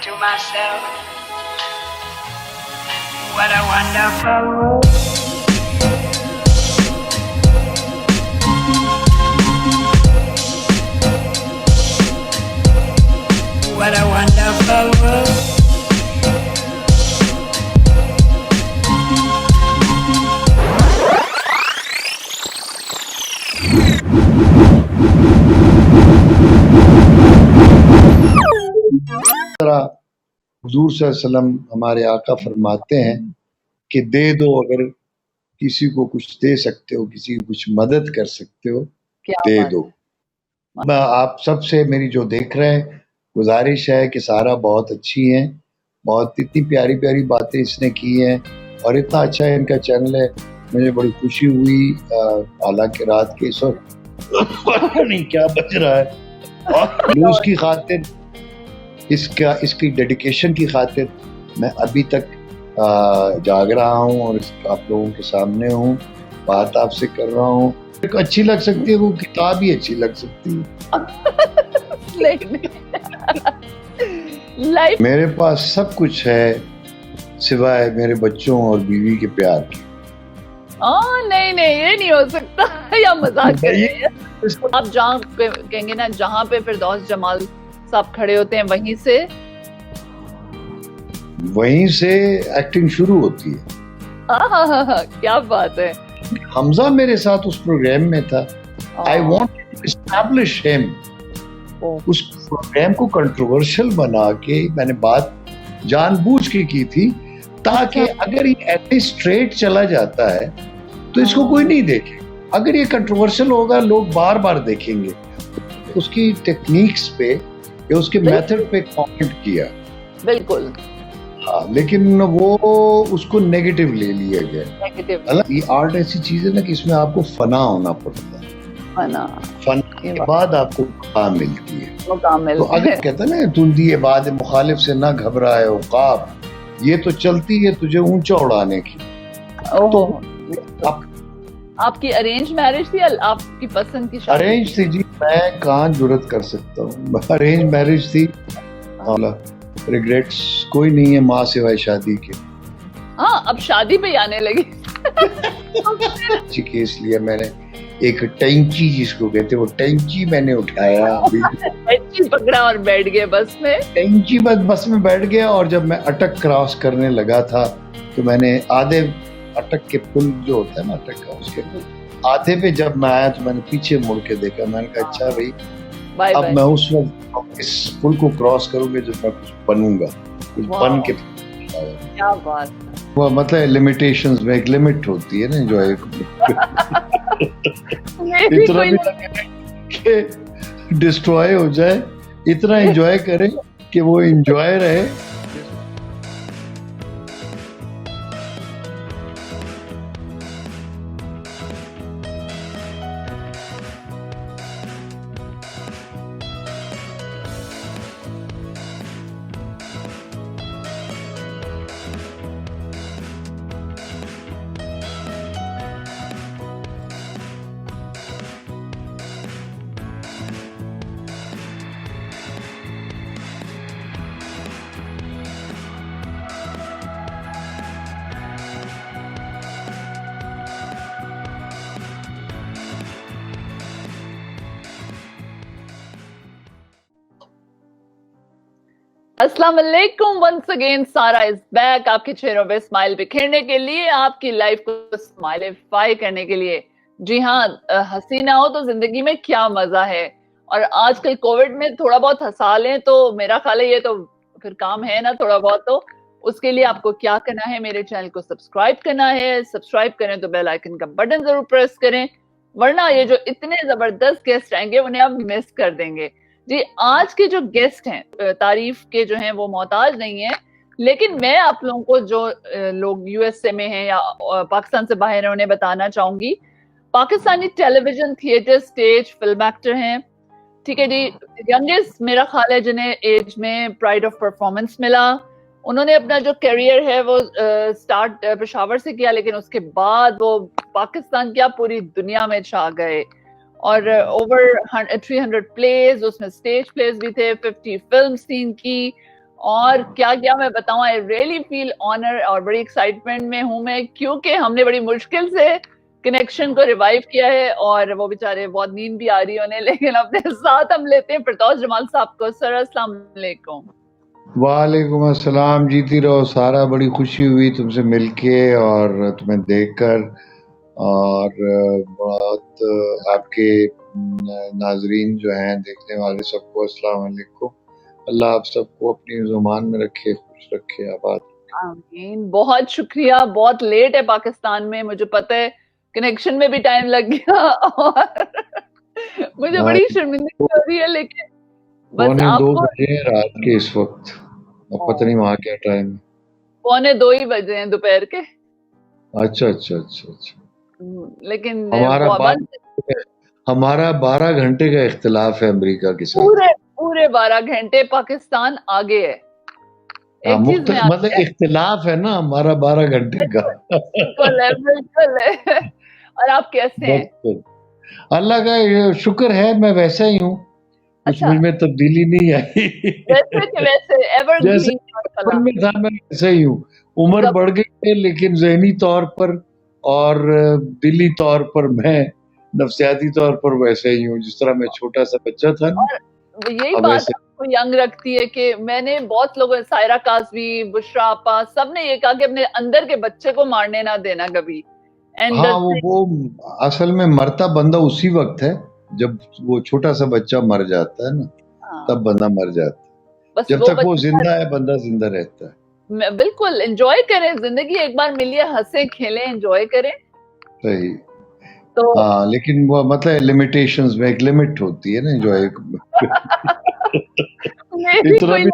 to myself, what a wonderful world. What a wonderful world. हुजूर सल्लल्लाहु अलैहि वसल्लम हमारे आका फरमाते हैं कि दे दो, अगर किसी को कुछ दे सकते हो, किसी की कुछ मदद कर सकते हो, दे दो। आप सबसे मेरी जो देख रहे हैं गुजारिश है कि सारा बहुत अच्छी हैं, बहुत इतनी प्यारी प्यारी बातें इसने की हैं और इतना अच्छा इनका चैनल है, मुझे बड़ी खुशी हुई। हालांकि रात के इस वक्त नहीं क्या बज रहा है और न्यूज़ की खातिर, इसकी डेडिकेशन की खातिर मैं अभी तक जाग रहा हूँ और आप लोगों के सामने हूँ, बात आपसे कर रहा हूँ। अच्छी लग सकती है, वो किताब ही अच्छी लग सकती है। मेरे पास सब कुछ है सिवाय मेरे बच्चों और बीवी के प्यार के। नहीं ये नहीं हो सकता या मजाक कर रहे हैं आप। जहाँ कहेंगे ना, जहाँ पे फिरदौस जमाल साहब खड़े होते हैं वहीं से एक्टिंग शुरू होती है। क्या बात है। हमजा मेरे साथ उस प्रोग्राम में था। I want to establish him. उस प्रोग्राम को कंट्रोवर्शियल बना के मैंने बात जानबूझ के की थी, ताकि अगर ये ऐसे स्ट्रेट चला जाता है तो इसको कोई नहीं देखे। अगर ये कंट्रोवर्शियल होगा, लोग बार बार देखेंगे। उसकी टेक्निक्स पे या उसके मेथड पे कमेंट किया, बिल्कुल। हाँ, लेकिन वो उसको नेगेटिव ले लिया गया। ये आर्ट ऐसी चीज है ना कि इसमें आपको फना होना पड़ता है। फन के बाद आपको काम मिलती है। तो अगर कहते हैं ना, तुंदी बाद मुखालिफ से ना घबराए उकाब, ये तो चलती है तुझे ऊंचा उड़ाने की। तो आपकी अरेंज मैरिज थी, आपकी पसंद की शादी? अरेंज थी जी, मैं कहाँ जुर्रत कर सकता हूँ। अरेंज मैरिज थी। रिग्रेट्स कोई नहीं है माँ सिवाय शादी के। हाँ, अब शादी पे आने लगी। केस लिया मैंने, एक टैंकी जिसको कहते वो टैंकी मैंने उठाया। टैंकी पकड़ा और बैठ गए बस में। टैंकी बस में बैठ गया और जब मैं अटक क्रॉस करने लगा था तो मैंने आधे अटक के पुल जो होता है ना, अटक का, उसके आधे पे जब मैं आया तो मैंने पीछे मुड़ के देखा। मैंने कहा अच्छा भाई, अब मैं उस वक्त इस पुल को क्रॉस करूंगा जब मैं कुछ बनूंगा, कुछ बन के। क्या बात। वो मतलब लिमिटेशंस में एक लिमिट होती है ना, जो है इतना भी कि डिस्ट्रॉय हो जाए, इतना एंजॉय करें कि वो एंजॉय रहे। अस्सलाम वालेकुम, वंस अगेन सारा इज बैक, आपके चेहरों पे स्माइल बिखेरने के लिए, आपकी लाइफ को स्माइलिफाई करने के लिए। जी हाँ, हसीना हो तो जिंदगी में क्या मजा है। और आजकल कोविड में थोड़ा बहुत हंसा लें तो मेरा ख्याल है ये तो फिर काम है ना थोड़ा बहुत। तो उसके लिए आपको क्या करना है, मेरे चैनल को सब्सक्राइब करना है। सब्सक्राइब करें तो बेल आइकन का बटन जरूर प्रेस करें, वरना ये जो इतने जबरदस्त गेस्ट आएंगे उन्हें आप मिस कर देंगे। जी, आज के जो गेस्ट हैं तारीफ के जो हैं वो मोहताज नहीं है, लेकिन मैं आप लोगों को जो लोग यूएसए में हैं या पाकिस्तान से बाहर हैं उन्हें बताना चाहूंगी। Pakistani television, theatre, stage, film actor हैं। ठीक है जी, यंगेस्ट मेरा ख्याल है जिन्हें एज में प्राइड ऑफ परफॉर्मेंस मिला। उन्होंने अपना जो करियर है वो स्टार्ट पेशावर से किया, लेकिन उसके बाद वो पाकिस्तान क्या पूरी दुनिया में छा गए। और ओवर 300 प्लेज, उसमें स्टेज प्लेज भी थे, 50 फिल्म्स थी इनकी। और क्या क्या मैं बताऊं, आई रियली फील ऑनर और बड़ी एक्साइटमेंट में हूं मैं, क्योंकि हमने बड़ी मुश्किल से कनेक्शन को रिवाइव किया है और वो बेचारे बहुत नींद भी आ रही है उन्हें, लेकिन अपने साथ हम लेते हैं फिरदौस जमाल साहब को। सर अस्सलाम वालेकुम। वालेकुम अस्सलाम। जीती रहो सारा, बड़ी खुशी हुई तुमसे मिलके और तुम्हें देखकर, और बहुत आपके नाजरीन जो हैं, देखने वाले सबको अस्सलाम वालेकुम। अल्लाह आप सबको अपनी ज़ुबान में रखे, खुश रखे, आबाद। आमीन। बहुत शुक्रिया। बहुत लेट है पाकिस्तान में, मुझे पता है, कनेक्शन में भी टाइम लग गया और मुझे बड़ी शर्मिंदगी हो रही है, लेकिन बस 1:45 आपको बजे हैं रात के इस वक्त। अब पता नहीं वहाँ क्या टाइम है। 1:45 ही बजे हैं दोपहर के। अच्छा अच्छा अच्छा अच्छा। लेकिन हमारा 12 घंटे का इख्तिलाफ है अमेरिका के साथ। पूरे 12 घंटे पाकिस्तान आगे है। एक चीज में मतलब इख्तिलाफ है ना हमारा 12 घंटे का। बिल्कुल है। और आप कैसे हैं? अल्लाह का शुक्र है, मैं वैसा ही हूँ। कुछ मुझ में तब्दीली नहीं आई। वैसे जैसे बचपन में था मैं वैसा ही हूँ। उम्र बढ़ गई है, लेकिन ज़हनी तौर पर और दिली तौर पर मैं नफ्सियाती तौर पर वैसे ही हूँ, जिस तरह मैं छोटा सा बच्चा था ना। यही बात आपको यंग रखती है कि मैंने बहुत लोगों, सायरा काज़वी, बुशरा आपा, सबने ये कहा कि अपने अंदर के बच्चे को मारने ना देना कभी। हाँ, वो असल में मरता बंदा उसी वक्त है जब वो छोटा सा बच्चा मर जाता है ना, तब बंदा मर जाता है। जब तक वो जिंदा है बंदा जिंदा रहता है। बिल्कुल एंजॉय करें जिंदगी, एक बार मिलिए, हंसे खेलें, एंजॉय करें। सही। तो हाँ, लेकिन वो मतलब लिमिटेशंस में एक लिमिट होती है ना एंजॉय इतना भी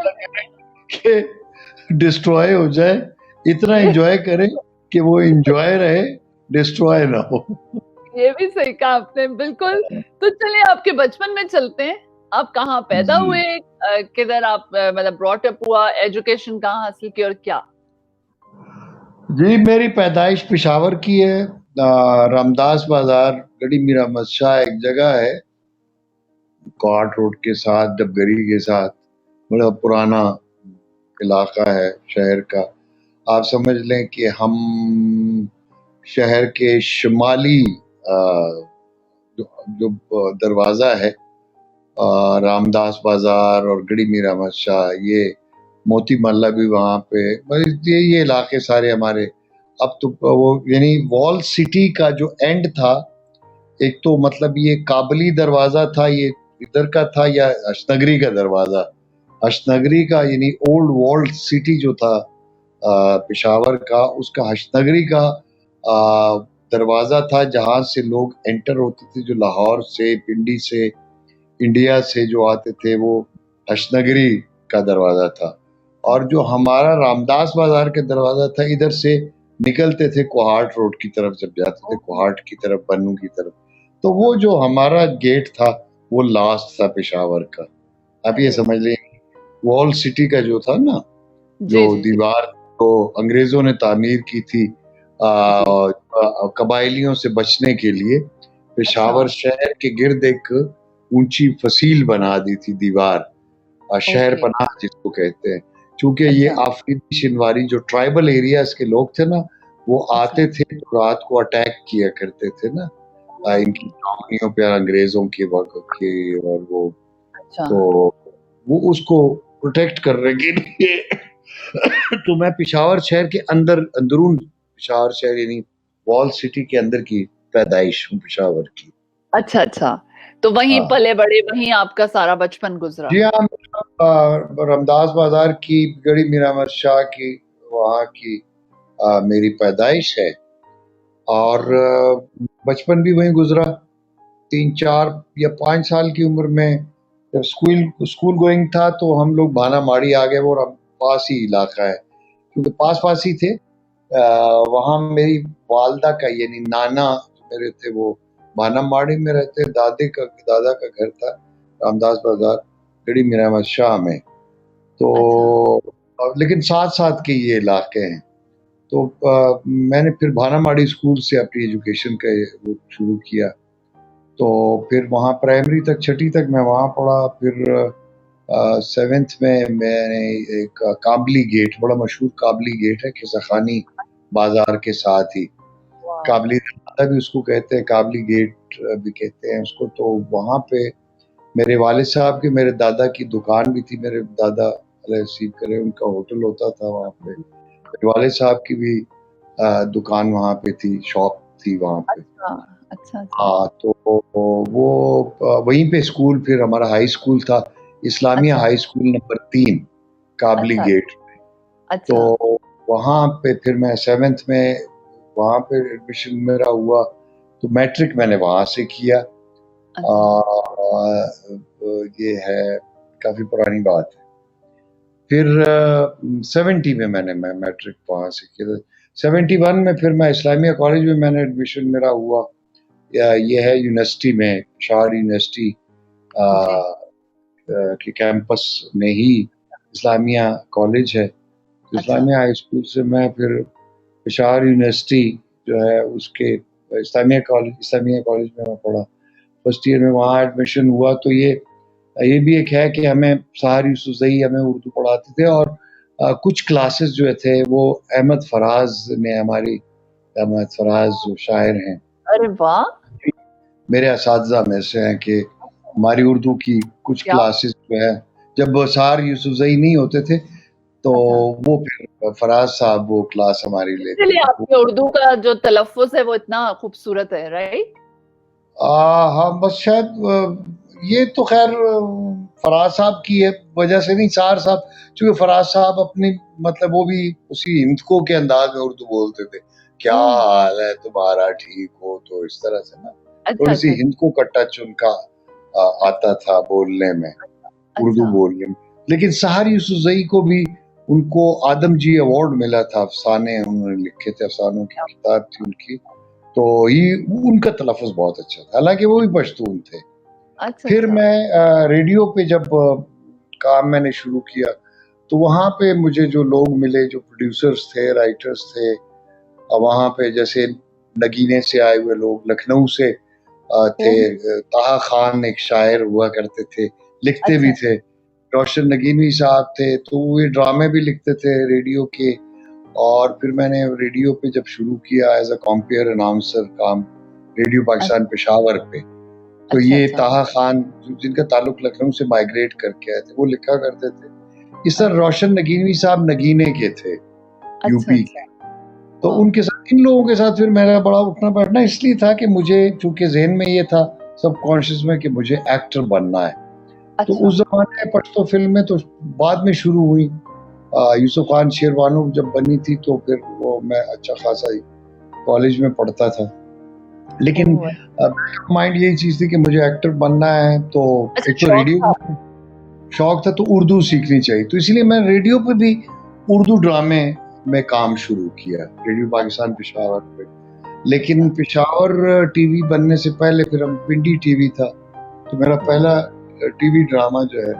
कि डिस्ट्रॉय हो जाए, इतना एंजॉय करें कि वो एंजॉय रहे, डिस्ट्रॉय ना हो। ये भी सही कहा आपने, बिल्कुल। तो चलिए आपके बचपन में चलते हैं। आप कहाँ पैदा हुए, किधर आप मतलब ब्रॉट अप हुआ, एजुकेशन कहाँ हासिल की और क्या? जी, मेरी पैदाइश पेशावर की है। रामदास बाजार, गढ़ी मीर अहमद शाह एक जगह है कोहाट रोड के साथ, डबगरी के साथ। बड़ा पुराना इलाका है शहर का। आप समझ लें कि हम शहर के शिमाली जो दरवाज़ा है, रामदास बाजार और गढ़ी मीर अहमद शाह, ये मोती महल्ला भी वहाँ पे, ये इलाके सारे हमारे। अब तो वो यानी वॉल सिटी का जो एंड था, एक तो मतलब ये काबली दरवाज़ा था, ये इधर का था, या अशनगरी का दरवाज़ा। अशनगरी का यानी ओल्ड वॉल्ड सिटी जो था पेशावर का, उसका अशनगरी का दरवाज़ा था, जहाँ से लोग एंटर होते थे, जो लाहौर से, पिंडी से, इंडिया से जो आते थे, वो अशनगरी का दरवाज़ा था। और जो हमारा रामदास बाजार का दरवाज़ा था, इधर से निकलते थे कोहाट रोड की तरफ, जब जाते थे कोहाट की तरफ, बन्नू की तरफ। तो वो जो हमारा गेट था वो लास्ट था पेशावर का। आप ये समझ लें, वॉल सिटी का जो था ना, जो दीवार तो अंग्रेजों ने तामीर की थी कबायलियों से बचने के लिए, पेशावर शहर के गिर्द एक ऊंची फसील बना दी थी दीवार, शहर पनाह जिसको कहते हैं। चूंकि ये आफरीदी शिनवारी जो ट्राइबल एरियाज के लोग थे ना, वो आते थे तो रात को अटैक किया करते थे ना इनकी कॉलोनियों पे, अंग्रेजों के वक्त के, और वो तो वो उसको प्रोटेक्ट करने के लिए तो मैं पेशावर शहर के अंदरून पेशावर शहर यानी वॉल सिटी के अंदर की पैदाइश हूँ पेशावर की। अच्छा अच्छा, तो वहीं पले बड़े, वहीं आपका सारा बचपन गुजरा? जी हाँ, रामदास बाजार की, गढ़ी मीर अहमद शाह की, वहाँ की मेरी पैदाइश है, और बचपन भी वहीं गुजरा। 3, 4 या 5 साल की उम्र में जब स्कूल गोइंग था, तो हम लोग भाना माड़ी आ गए, वो पास ही इलाका है, क्योंकि पास ही थे। वहाँ मेरी वालदा का यानी नाना मेरे थे, वो भाना माड़ी में रहते, दादा का घर था रामदास बाजार, गढ़ी मीर अहमद शाह में। तो लेकिन साथ के ये इलाके हैं। तो मैंने फिर भाना माड़ी स्कूल से अपनी एजुकेशन का वो शुरू किया। तो फिर वहाँ प्राइमरी तक, 6ठी तक मैं वहाँ पढ़ा। फिर 7th में मैंने एक काबली गेट, बड़ा मशहूर काबली गेट है खिसाखानी बाजार के साथ ही, वाह, काबली दरवाजा भी उसको कहते हैं, काबली गेट भी कहते हैं उसको। तो वहाँ पे मेरे वालिद साहब की, मेरे दादा की दुकान भी थी। मेरे दादा अल्लाह नसीब करे, उनका होटल होता था वहाँ पे। मेरे वालिद साहब की भी दुकान वहाँ पे थी, शॉप थी वहाँ पे। अच्छा अच्छा अच्छा हाँ, तो वो वहीं पे स्कूल, फिर हमारा हाई स्कूल था, इस्लामिया अच्छा हाई स्कूल नंबर 3 काबली अच्छा गेट। तो अच्छा वहाँ पे फिर मैं 7th में वहाँ पे एडमिशन मेरा हुआ, तो मैट्रिक मैंने वहाँ से किया। अच्छा ये है, काफ़ी पुरानी बात है। फिर 70 में मैं मैट्रिक वहाँ से किया। 71 में फिर मैं इस्लामिया कॉलेज में मैंने एडमिशन मेरा हुआ। ये है यूनिवर्सिटी में, पेशावर यूनिवर्सिटी जी के कैंपस में ही इस्लामिया कॉलेज है। तो अच्छा इस्लामिया हाई स्कूल से मैं फिर पेशावर यूनिवर्सिटी जो है उसके इस्लामिया कॉलेज में मैं पढ़ा। फर्स्ट ईयर में वहाँ एडमिशन हुआ। तो ये भी एक है कि हमें सहार यूसुफ़ज़ई हमें उर्दू पढ़ाते थे, और कुछ क्लासेस जो थे वो अहमद फराज ने, हमारी अहमद फराज जो शायर हैं, अरे वाह मेरे असातिज़ा में से हैं, कि हमारी उर्दू की कुछ क्या क्लासेस जो है, जब सहार यूसुफ़ज़ई नहीं होते थे तो अच्छा वो फिर फराज साहब वो क्लास हमारी लेते इसीलिए थे। आपके उर्दू का जो तलफ़्फ़ुज़ है वो इतना खूबसूरत है, राइट? हाँ, बस शायद ये तो ख़ैर फराज साहब की है वजह से नहीं, सहार साहब, चूँकि फराज साहब अपनी, मतलब वो भी उसी हिंदको के अंदाज़ में उर्दू बोलते थे। क्या ओह! हाल है तुम्हारा, ठीक हो? तो इस तरह से ना, अच्छा, थोड़ी-सी अच्छा, हिंदको का टच उनका अच्छा, आता था बोलने में, उर्दू अच्छा, बोलने में। लेकिन सहार यूसुफ़ज़ई को भी, उनको आदमजी अवार्ड मिला था, अफ़साने उन्होंने लिखे थे, अफ़सानों की क्या किताब थी उनकी। तो ये उनका तलफ़्फ़ुज़ बहुत अच्छा था, हालाँकि वो भी पश्तून थे। अच्छा, फिर अच्छा, मैं रेडियो पे जब काम मैंने शुरू किया, तो वहाँ पे मुझे जो लोग मिले, जो प्रोड्यूसर्स थे, राइटर्स थे, वहाँ पे जैसे नगीने से आए हुए लोग, लखनऊ से थे। ओह! ताहा खान एक शायर हुआ करते थे, लिखते भी अच्छा, थे। रोशन नगीनी साहब थे, तो वो ये ड्रामे भी लिखते थे रेडियो के। और फिर मैंने रेडियो पे जब शुरू किया एज़ अ कॉम्पेयर अनाउंसर काम, रेडियो पाकिस्तान अच्छा, पेशावर पे, तो अच्छा, ये अच्छा, ताहा खान, जिनका ताल्लुक लखनऊ से माइग्रेट करके आए थे, वो लिखा करते थे। इस तरह अच्छा, रोशन नगीनवी साहब नगीने के थे, अच्छा, यूपी अच्छा, के। तो वाह! उनके साथ, इन लोगों के साथ फिर मेरा बड़ा उठना बैठना इसलिए था कि मुझे, चूँकि ज़हन में ये था सबकॉन्शियस में, कि मुझे एक्टर बनना है। तो अच्छा, उस ज़माने में पश्तो फ़िल्में तो बाद में शुरू हुई। यूसुफ़ खान शेरबानो जब बनी थी, तो फिर वो मैं अच्छा खासा ही कॉलेज में पढ़ता था। लेकिन ओह! बैक ऑफ माइंड यही चीज़ थी कि मुझे एक्टर बनना है। तो अच्छा एक तो शौक रेडियो था में शौक था, तो उर्दू सीखनी चाहिए, तो इसलिए मैं रेडियो पे भी उर्दू ड्रामे में काम शुरू किया, रेडियो अच्छा, पाकिस्तान पेशावर पे। लेकिन अच्छा, पेशावर टीवी बनने से पहले फिर हम पिंडी टीवी था, तो मेरा हुँ, पहला टीवी ड्रामा जो है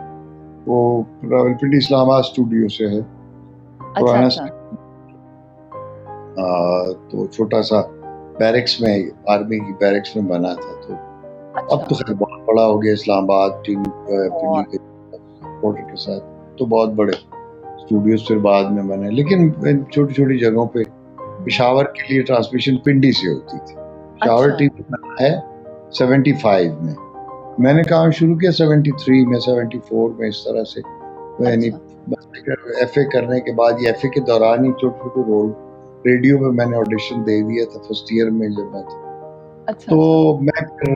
वो रावलपिंडी इस्लामाबाद स्टूडियो से है, अच्छा, पुराना। अच्छा, तो छोटा सा बैरक्स में, आर्मी की बैरक्स में बना था। तो अब अच्छा, तो खैर बहुत बड़ा हो गया इस्लामाबाद टीवी, पिंडी और के रिपोर्टर के साथ, तो बहुत बड़े स्टूडियोज फिर बाद में बने। लेकिन छोटी छोटी जगहों पे हुँ, पेशावर के लिए ट्रांसमिशन पिंडी से होती थी। पेशावर अच्छा, टीवी बना है 75 में, मैंने काम शुरू किया 73 में, 74 में, इस तरह से। यानी अच्छा, एफए करने के बाद, या एफए के दौरान ही छोटे छोटे रोल रेडियो में मैंने ऑडिशन दे दिया था फर्स्ट ईयर में जब मैं था। अच्छा, तो अच्छा, मैं फिर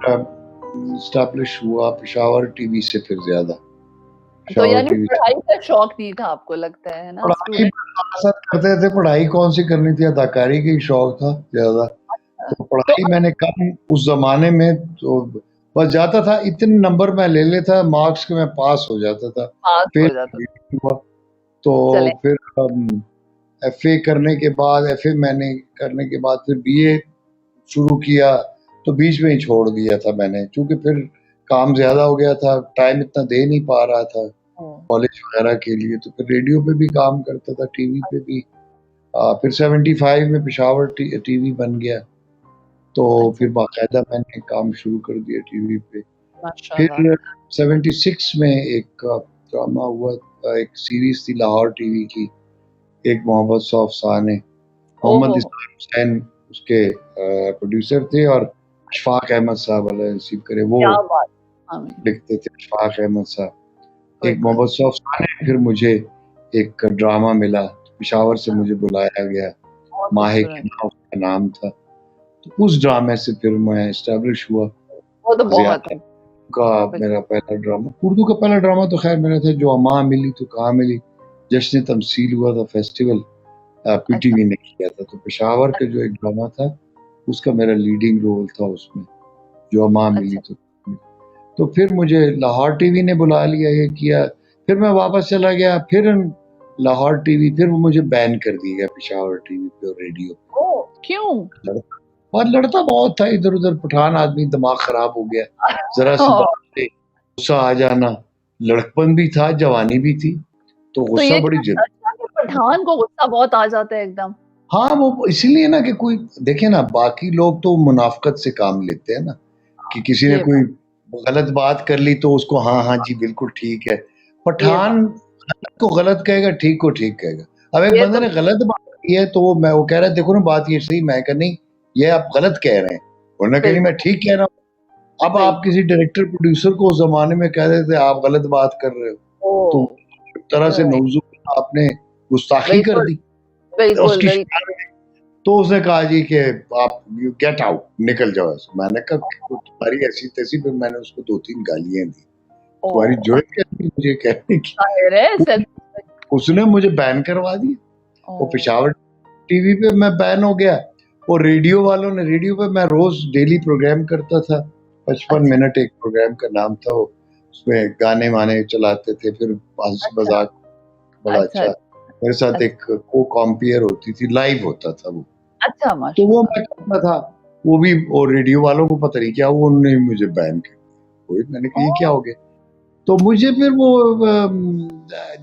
स्टैब्लिश हुआ पेशावर टीवी से, फिर ज़्यादा तो पेशावर यानी टीवी से। पढ़ाई का शौक नहीं था आपको लगता है ना? पढ़ाई स्टूडेंट साथ-साथ करते थे, पढ़ाई कौन-सी करनी थी, अदाकारी का ही शौक था ज़्यादा। था, तो तो पढ़ाई मैंने कम उस ज़माने में, तो बस जाता था, इतने नंबर मैं ले लेता मार्क्स के, मैं पास हो जाता था, पास फेल हो जाता था। नहीं हुआ। तो चलें फिर एफए करने के बाद, एफए मैंने करने के बाद फिर बीए शुरू किया, तो बीच में ही छोड़ दिया था मैंने, क्योंकि फिर काम ज़्यादा हो गया था, टाइम इतना दे नहीं पा रहा था हुँ, कॉलेज वगैरह के लिए। तो फिर रेडियो पे भी काम करता था, टीवी पे भी। फिर 75 में पेशावर टीवी बन गया, तो अच्छा, फिर बाकायदा मैंने काम शुरू कर दिया टीवी पे। माशाअल्लाह। फिर 76 में एक ड्रामा हुआ, एक सीरीज थी लाहौर टीवी की, एक मोहम्मद सौ अफसाने, मोहम्मद ओहो इसार हुसैन उसके प्रोड्यूसर थे और अशफाक अहमद साहब अल्लाह नसीब करे वो क्या बात। आमीन। लिखते थे, अशफाक अहमद साहब। एक बिल्कुल। मोहम्मद सौ अफसाने, फिर मुझे एक ड्रामा मिला, पेशावर से मुझे बुलाया गया, बहुत माहे खूबसूरत। के नाम उसका नाम था। तो उस ड्रामे से फिर मैं एस्टेब्लिश हुआ। वो तो बहुत ज़िया है। का मेरा पहला ड्रामा, उर्दू का पहला ड्रामा तो खैर मेरा था जो अम्मा मिली तो कहाँ मिली, जश्न तमसील हुआ था फेस्टिवल, पीटीवी ने किया था। तो पेशावर का जो एक ड्रामा था उसका मेरा लीडिंग रोल था उसमें, जो अम्मा मिली तो फिर मुझे लाहौर टीवी ने बुला लिया, ये किया, फिर मैं वापस चला गया, फिर लाहौर टीवी, फिर वो मुझे बैन कर दिया गया पेशावर टीवी पे और रेडियो। ओह, क्यों? और लड़ता बहुत था इधर उधर, पठान आदमी, दिमाग खराब हो गया, जरा सी बात पे गुस्सा आ जाना, लड़कपन भी था, जवानी भी थी, तो तो गुस्सा ये बड़ी क्या जल्दी। सच है कि पठान को गुस्सा बहुत आ जाता है एकदम? हाँ, वो इसलिए ना कि कोई देखे ना, बाकी लोग तो मुनाफकत से काम लेते हैं ना, कि किसी ने ये कोई गलत बात कर ली तो उसको हाँ हाँ जी बिल्कुल ठीक है। पठान गलत को गलत कहेगा, ठीक को ठीक कहेगा। अब एक ये बंदे तो ने गलत बात की है तो वो कह रहा है देखो ना बात ये सही, मैं कह नहीं ये आप गलत कह रहे हैं, वरना कह नहीं मैं ठीक कह रहा हूँ। अब सही। आप किसी डायरेक्टर प्रोड्यूसर को उस जमाने में कह देते आप गलत बात कर रहे हो, तो ओह, एक तरह से राइट। नौजुब आपने गुस्ताखी कर बिल्कुल, दी। बिल्कुल, उसकी बिल्कुल। तो उसने कहा जी कि आप यू गेट आउट, निकल जाओ ऐसे। मैंने कहा कि तुम्हारी ऐसी तैसी, फिर मैंने उसको 2-3 गालियां दी, तुम्हारी ओह, जरूरत क्या थी मुझे कहने की। जाहिर है सेंस। उसने मुझे बैन करवा दिया। वो ओह, पेशावर टीवी पे मैं बैन हो गया, और रेडियो वालों ने, रेडियो पे मैं रोज डेली प्रोग्राम करता था, 55 अच्छा, मिनट एक प्रोग्राम का नाम था वो, उसमें गाने वाने चलाते थे, फिर हंसी अच्छा, मजाक बड़ा अच्छा, अच्छा। मेरे साथ अच्छा, एक को कॉम्पियर होती थी, लाइव होता था वो, अच्छा, तो वो माशाल्लाह। मैं करता था। वो भी, और रेडियो वालों को पता नहीं क्या, वो उन्होंने मुझे बैन कर दिया। वही मैंने कहा ये क्या ओह, हो गया। तो मुझे फिर वो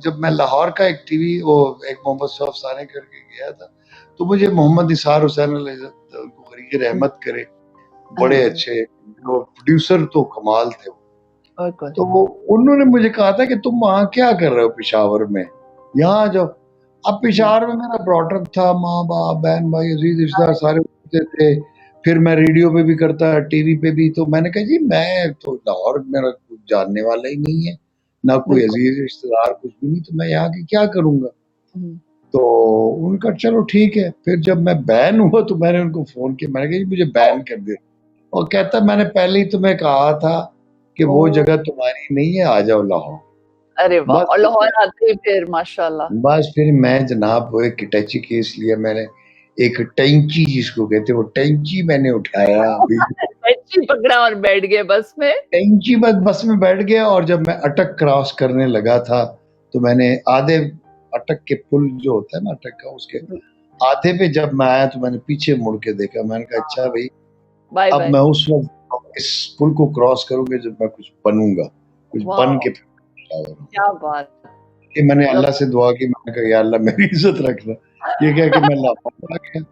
जब मैं लाहौर का एक टीवी, वो एक मोहम्मद सौ अफसाने करके गया था, तो मुझे मोहम्मद इसार हुसैन उनको गरीब रहमत करे, बड़े हाँ, अच्छे वो प्रोड्यूसर, तो कमाल थे वो। बिल्कुल। तो वो उन्होंने मुझे कहा था कि तुम वहाँ क्या कर रहे हो पेशावर में, यहाँ आ जाओ। अब पेशावर में मेरा ब्रॉडअप था, माँ बाप बहन भाई अजीज रिश्तेदार सारे होते थे, फिर मैं रेडियो पे भी करता, टीवी पे भी। तो मैंने कहा जी मैं तो लाहौर, मेरा कुछ जानने वाला ही नहीं है, ना कोई बिल्कुल। अजीज रिश्तेदार, कुछ भी नहीं, तो मैं यहाँ की क्या करूंगा। हम्म, तो उनका चलो ठीक है। फिर जब मैं बैन हुआ तो मैंने उनको फोन किया, मैंने कहा जी मुझे बैन कर दे। और कहता मैंने पहले ही तुम्हें कहा था कि वो ओह, जगह तुम्हारी नहीं है, आ जाओ लाहौर। अरे वाह! बस और लाहौर आते ही फिर माशाल्लाह। बस फिर मैं जनाब वो एक टैची केस लिया मैंने, एक टैंची जिसको कहते हैं, वो टैंची मैंने उठाया अभी, टैक्सी पकड़ा और बैठ गए बस में। टैंची बस में बैठ गया। और जब मैं अटक क्रॉस करने लगा था तो मैंने आधे, अटक के पुल जो होता है ना अटक का, उसके आधे पे जब मैं आया तो मैंने पीछे मुड़ के देखा, मैंने कहा अच्छा भाई बाय अब बाय। मैं उस वक्त इस पुल को क्रॉस करूंगा जब मैं कुछ बनूंगा, कुछ बन वाह, के फिर आऊंगा। क्या बात। कि मैंने अल्लाह से दुआ की, मैंने कहा या अल्लाह मेरी इज्जत रखना। ये कह के मैं लाहौर आ गया।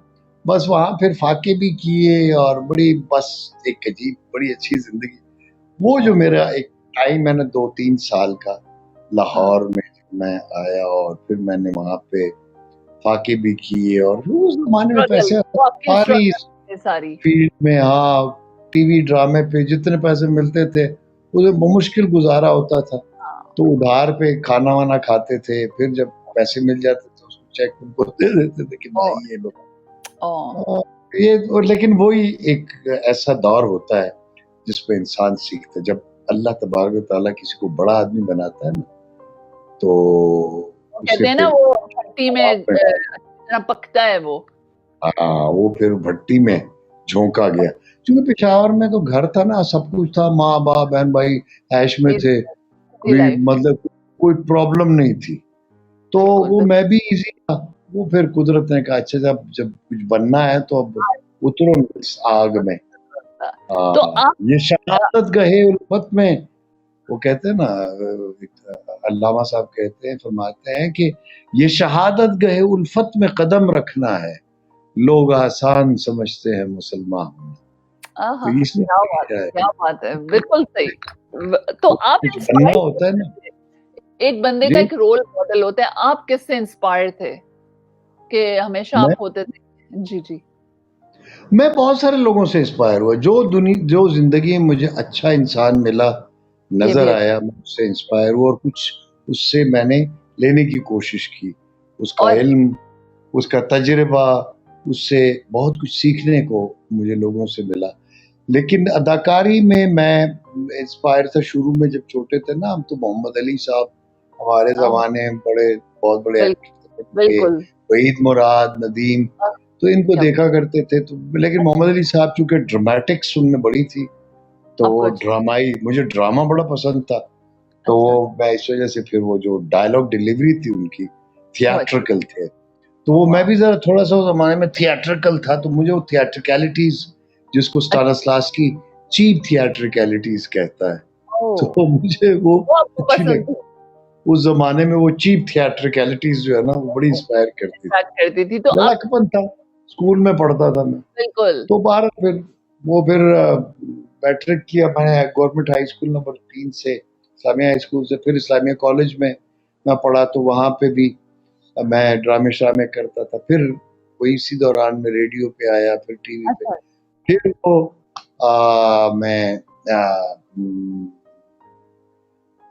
बस वहां फिर फाके भी किए और बड़ी, बस एक अजीब बड़ी अच्छी जिंदगी। वो जो मेरा एक टाइम है ना 2-3 साल का लाहौर में, मैं आया और फिर मैंने वहां पे फाके भी किए, और उस जमाने में स्ट्रगल, पैसे वो आपकी सारी स्ट्रगल है सारी। फील्ड में, हाँ टीवी ड्रामे पे जितने पैसे मिलते थे उसे मुश्किल गुजारा होता था। तो उधार पे खाना वाना खाते थे, फिर जब पैसे मिल जाते थे उसको चेक उनको दे देते थे कि भाई ये लो। ओह, और लेकिन वही एक ऐसा दौर होता है जिसपे इंसान सीखता है। जब अल्लाह तबारक व तआला किसी को बड़ा आदमी बनाता है ना, तो कहते उसे हैं ना फिर वो भट्टी में जितना पकता है वो। हाँ वो फिर भट्टी में झोंका गया। क्योंकि पेशावर में तो घर था ना, सब कुछ था, माँ बाप बहन भाई ऐश में थे, कोई लाइफ। मतलब कोई प्रॉब्लम नहीं थी। तो बिल्कुल, वो बिल्कुल। मैं भी इजी था। वो फिर कुदरत ने कहा अच्छा जब जब कुछ बनना है तो अब उतरो इस आग में। तो आप ये शहादत गहे उल्फत में, वो कहते हैं ना, अल्लामा साहब कहते हैं, फरमाते हैं कि ये शहादत गहे उल्फत में कदम रखना है, लोग आसान समझते हैं मुसलमान होना। आहा, तो इसलिए क्या बात है, क्या बात है, बिल्कुल सही। तो आप कुछ बनना इंस्पायर होता है ना, एक बंदे का जी एक रोल मॉडल होता है, आप किससे इंस्पायर थे कि हमेशा मैं आप होते थे? जी जी। मैं बहुत सारे लोगों से इंस्पायर हुआ। जो जिंदगी में मुझे अच्छा इंसान मिला, ये भी नजर अच्छा। आया, मैं उससे इंस्पायर हुआ और कुछ उससे मैंने लेने की कोशिश की। उसका और इल्म, उसका तजुर्बा, उससे बहुत कुछ सीखने को मुझे लोगों से मिला। लेकिन अदाकारी में मैं इंस्पायर था शुरू में। जब छोटे थे ना हम, तो मोहम्मद अली साहब हमारे हाँ, ज़माने में बहुत बड़े बिल, एक्टर थे। बिल्कुल। वहीद मुराद, नदीम, हाँ, तो इनको क्या देखा करते थे। तो लेकिन मोहम्मद अली साहब चूंकि ड्रामेटिक्स उनमें बड़ी थी, तो वो आपको मुझे ड्रामा बड़ा पसंद था। तो वो अच्छा, मैं इस वजह से फिर वो जो डायलॉग डिलीवरी थी उनकी, वो अच्छी। थिएट्रिकल थे। तो वो मैं वाह। भी जरा थोड़ा सा उस जमाने में थिएट्रिकल था, तो मुझे वो थिएट्रिकलिटीज, जिसको स्टानिस्लावस्की चीप थिएट्रिकलिटीज कहता है, ओह! तो मुझे वो वो आपको अच्छी पसंद लगी। थी, उस जमाने में वो चीप थिएट्रिकलिटीज जो है ना, वो बड़ी इंस्पायर करती थी। अट्रैक्ट करती थी, तो आप लड़कपन था, स्कूल में पढ़ता था मैं। बिल्कुल। तो बाहर फिर मैट्रिक किया मैंने गवर्नमेंट हाई स्कूल नंबर 3 से, इस्लामिया हाई स्कूल से, फिर इस्लामिया कॉलेज में मैं पढ़ा, तो वहाँ पे भी मैं ड्रामे श्रामे करता था। फिर वही इसी दौरान में रेडियो पे आया, फिर टीवी पे। अच्छा, फिर वो मैं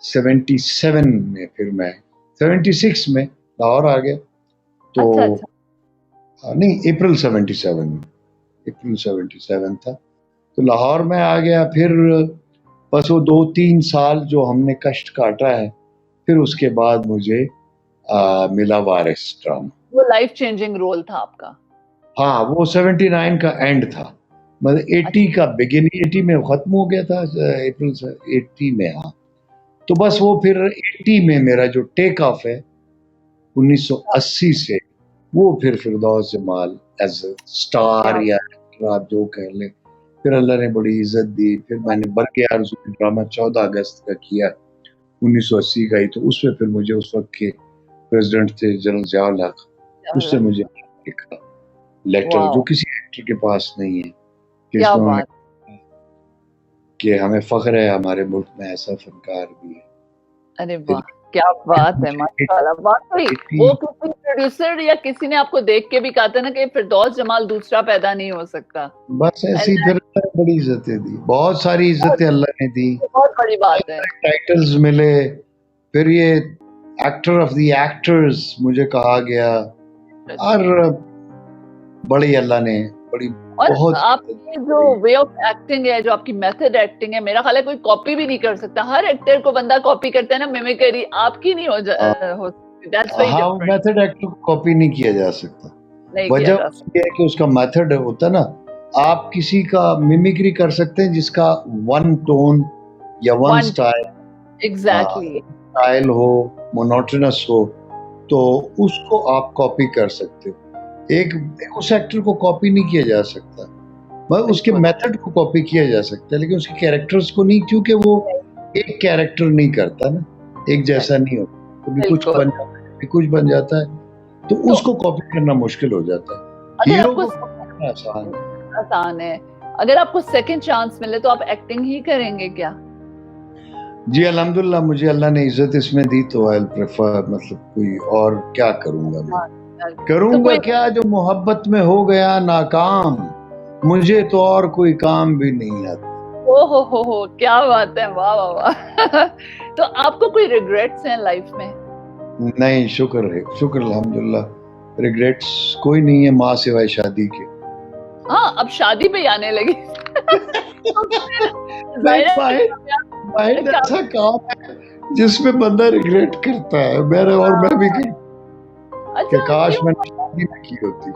77 में, फिर मैं 76 में लाहौर आ गया। तो अच्छा, अच्छा। नहीं, अप्रैल 77 में, अप्रैल 77 था, तो लाहौर में आ गया। फिर बस वो 2-3 साल जो हमने कष्ट काटा है, फिर उसके बाद मुझे मिला वारिस ड्रामा। वो लाइफ चेंजिंग रोल था आपका। हाँ, वो 79 का एंड था, मतलब 80 अच्छा, का बिगिनिंग, 80 में खत्म हो गया था, अप्रैल से 80 में। हाँ, तो बस वो ओके। फिर 80 में मेरा जो टेक ऑफ है 1980 से, वो फिर फिरदौस जमाल एज अ क्या स्टार या actor आप जो कह लें। फिर अल्लाह ने बड़ी इज्जत दी। फिर मैंने बरके आरज़ू ड्रामा 14 अगस्त का किया, 1980 का ही। तो उसमें फिर मुझे उस वक्त के प्रेसिडेंट थे जनरल ज़ियाउल हक, उससे मुझे एक लेटर जो वाओ! किसी एक्टर के पास नहीं है, कि क्या इसमें उन्होंने बात! कि हमें फ़ख्र है हमारे मुल्क में ऐसा फ़नकार भी है। अरे फिर वाह! क्या फिर बात है, मुझे माशाल्लाह। वाक़ई 80 वो किसी प्रोड्यूसर या किसी ने आपको देख के भी कहा था ना कि फिरदौस जमाल दूसरा पैदा नहीं हो सकता। बस ऐसे एंड ही फिर दैट अल्लाह ने बड़ी इज़्ज़तें दी, बहुत सारी बहुत इज़्ज़तें अल्लाह ने दी, बहुत बड़ी बात है। टाइटल्स मिले। फिर ये एक्टर ऑफ द एक्टर्स मुझे कहा गया, और बड़ी अल्लाह ने बड़ी और बहुत आपकी जो बड़ी। वे ऑफ एक्टिंग है, जो आपकी मेथड एक्टिंग है, मेरा ख्याल है कोई कॉपी भी नहीं कर सकता। हर एक्टर को बंदा कॉपी करता है ना, मिमिक्री, आपकी नहीं हो सकती। दैट्स वेरी हाँ, वो डिफरेंट। मेथड एक्टर को कॉपी नहीं किया जा सकता। नहीं किया वजह जा ये है कि उसका मेथड होता है ना। आप किसी का मिमिक्री कर सकते हैं जिसका वन टोन या one one two style exactly. Style हो, मोनोटोनस हो, तो उसको आप कॉपी कर सकते हो। उस एक्टर को कॉपी नहीं किया जा सकता, बस उसके बिल्कुल मेथड को कॉपी किया जा सकता है, लेकिन उसके कैरेक्टर्स को नहीं, क्योंकि वो एक कैरेक्टर नहीं करता ना, एक जैसा नहीं होता। कभी कुछ बिल्कुल। बन जाता है, कभी कुछ बन जाता है, तो तो उसको कॉपी करना मुश्किल हो जाता है। अगर हीरो आपको को कॉपी करना आसान है। आसान है, अगर आपको सेकंड चांस मिले तो आप एक्टिंग ही करेंगे क्या? जी अल्हम्दुलिल्लाह, मुझे अल्लाह ने इज्जत इसमें दी, तो आई प्रेफर, मतलब कोई और क्या करूंगा मैं? हाँ, तो करूंगा कोई क्या, जो मोहब्बत में हो गया नाकाम, मुझे तो और कोई काम भी नहीं आता। ओ हो, क्या बात है, वाह वाह वाह। तो आपको कोई रिग्रेट्स हैं लाइफ में? नहीं, शुक्र है, शुक्र अल्हम्दुलिल्लाह। रिग्रेट्स कोई नहीं है माँ सिवाय शादी के। हाँ, अब शादी पे ही आने लगी। नहीं, जाहिर है माइंड ऐसा काम है जिसमें बंदा रिग्रेट करता है, और मैं भी कि अच्छा काश क्यों? मैंने शादी ना की होती।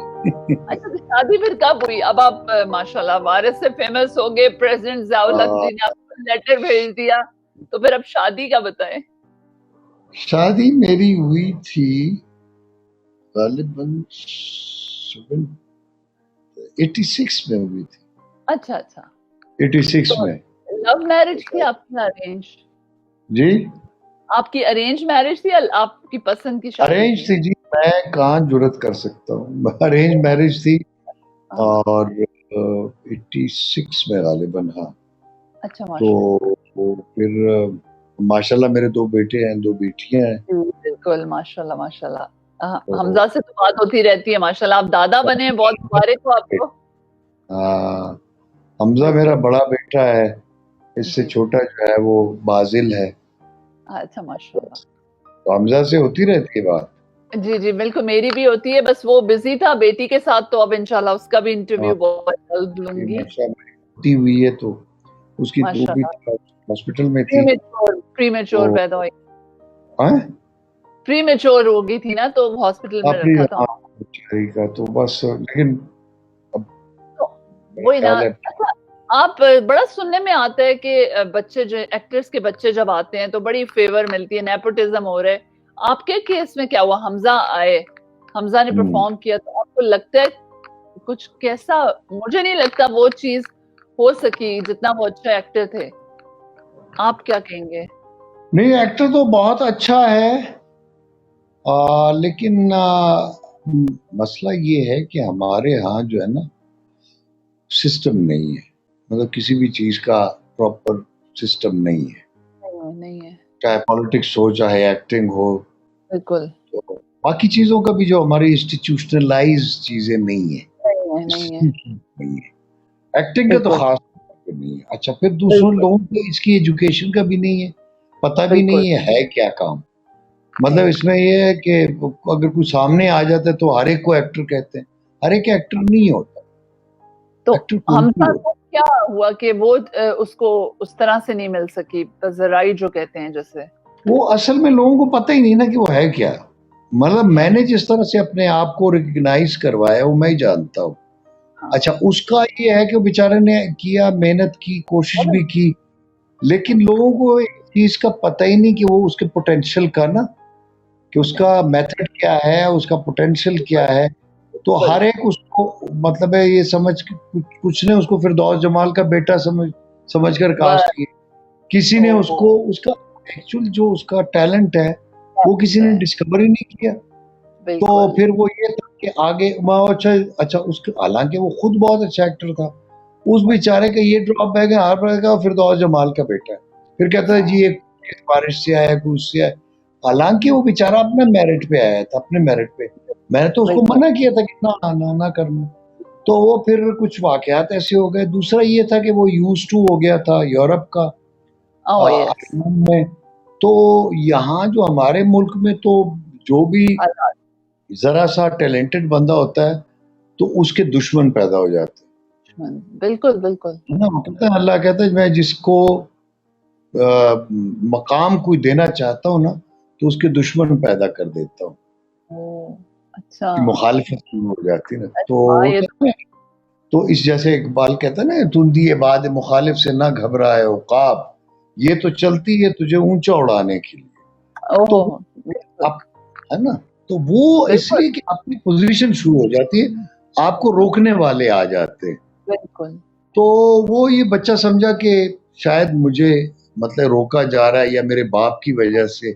अच्छा, तो शादी फिर कब हुई? अब आप माशाल्लाह वारिस से फेमस हो गए, प्रेसिडेंट ज़ियाउल हक जी ने आपको लेटर भेज दिया, तो फिर अब शादी का बताएं। शादी मेरी हुई थी गालिबन 86 में हुई थी, अच्छा अच्छा। 86 तो में। लव मैरिज थी आपकी अरेंज? जी, आपकी अरेंज मैरिज थी या आपकी पसंद की शादी अरेंज थी? थी जी, मैं कहाँ जुर्रत कर सकता हूँ, अरेंज मैरिज थी। हाँ, और 86 में गालिबन, हाँ। अच्छा तो माशाल्लाह। फिर माशाल्लाह मेरे 2 बेटे हैं, 2 बेटियां हैं। बिल्कुल, माशाल्लाह माशाल्लाह। तो हमजा से तो बात होती रहती है माशाल्लाह। आप दादा बने हैं, बहुत मुबारक हो आपको। हाँ, हमजा मेरा बड़ा बेटा है, इससे जी। छोटा जो है वो बाजिल है। अच्छा माशाल्लाह। तो हमजा से होती रहती है बात। जी जी बिल्कुल, मेरी भी होती है, बस वो बिजी था बेटी के साथ, तो अब इंशाल्लाह उसका भी हाँ, इंटरव्यू बहुत जल्द उसकी लूंगी। माशाल्लाह होती हुई है, तो उसकी वो भी माशाल्लाह। हॉस्पिटल में थी। प्रीमेच्योर तो पैदा हुई, हाँ, प्रीमेच्योर हो गई थी ना, तो हॉस्पिटल में अपनी रखा था। बेचारी का तो बस, लेकिन अब तो मेरा वही ना। ख्याल है अच्छा, आप बड़ा सुनने में आता है कि बच्चे जो एक्टर्स के बच्चे जब आते हैं तो बड़ी फेवर मिलती है, नेपोटिज्म हो रहा है। आपके केस में क्या हुआ? हमजा आए, हमजा ने परफॉर्म किया, तो आपको लगता है कुछ कैसा? मुझे नहीं लगता वो चीज हो सकी जितना वो अच्छा एक्टर थे। आप क्या कहेंगे? नहीं, एक्टर तो बहुत अच्छा है, लेकिन मसला ये है कि हमारे यहाँ जो है ना, सिस्टम नहीं है, मतलब किसी भी चीज का प्रॉपर सिस्टम नहीं है, नहीं है। चाहे पॉलिटिक्स हो चाहे एक्टिंग हो। बिल्कुल तो बाकी चीजों का भी जो हमारी इंस्टीट्यूशनलाइज चीजें नहीं है, नहीं है। नहीं है। एक्टिंग का तो बिल्कुल खास तौर पे नहीं है। अच्छा, फिर दूसरों बिल्कुल लोगों को इसकी एजुकेशन का भी नहीं है, पता भी बिल्कुल। नहीं है क्या काम। मतलब इसमें ये है कि अगर कोई सामने आ जाता है तो हर एक को एक्टर कहते हैं, हर एक एक्टर नहीं होता, तो एक्टर कोई भी हमजा होता। को क्या हुआ कि वो उसको उस तरह से नहीं मिल सकी, पजराई जो कहते हैं जैसे? वो असल में लोगों को पता ही नहीं ना कि वो है क्या। मतलब मैंने जिस तरह से अपने आप को रिकग्नाइज करवाया वो मैं ही जानता हूँ। हाँ। अच्छा, उसका ये है कि वो बेचारे ने किया, मेहनत की, कोशिश भी की, लेकिन लोगों को इस चीज का पता ही नहीं कि वो उसके पोटेंशियल का ना, कि उसका मेथड क्या है, उसका पोटेंशियल क्या है। तो हर एक उसको मतलब है ये समझ के कुछ ने उसको फिरदौस जमाल का बेटा समझकर कास्ट बस किया, किसी ने उसको उसका एक्चुअल जो उसका टैलेंट है वो किसी ने डिस्कवर ही नहीं किया। तो बिल्कुल फिर वो ये था कि आगे अच्छा अच्छा उसके, हालांकि वो खुद बहुत अच्छा एक्टर था, उस बेचारे का ये ड्रॉप बैक है, हर बार का फिरदौस जमाल का बेटा है, फिर कहता है जी एक बारिश से आया कुछ से आया। हालांकि वो बेचारा अपने मेरिट पे आया था, अपने मेरिट पे। मैंने तो उसको बिल्कुल। मना किया था कि ना करना। तो वो फिर कुछ वाकयात ऐसे हो गए। दूसरा ये था कि वो यूज टू हो गया था यूरोप का ओह यस। में। तो यहाँ जो हमारे मुल्क में तो जो भी जरा सा टैलेंटेड बंदा होता है तो उसके दुश्मन पैदा हो जाते बिल्कुल बिल्कुल। हैं ना। कहते हैं, अल्लाह कहता है मैं जिसको मकाम कोई देना चाहता हूँ ना तो उसके दुश्मन पैदा कर देता हूँ, ओह, अच्छा। कि मुखालिफत शुरू हो जाती है ना। तो हाँ ये होता है ना, तो इस जैसे इकबाल कहता है ना, तुंदी बाद मुखालिफ से ना घबराए उकाब, ये तो चलती है तुझे ऊंचा उड़ाने के लिए। तो ओह आप, है ना, तो वो बिल्कुल इसलिए कि अपनी पोजीशन शुरू हो जाती है, आपको रोकने वाले आ जाते हैं। बिल्कुल। तो वो ये बच्चा समझा कि शायद मुझे मतलब रोका जा रहा है या मेरे बाप की वजह से।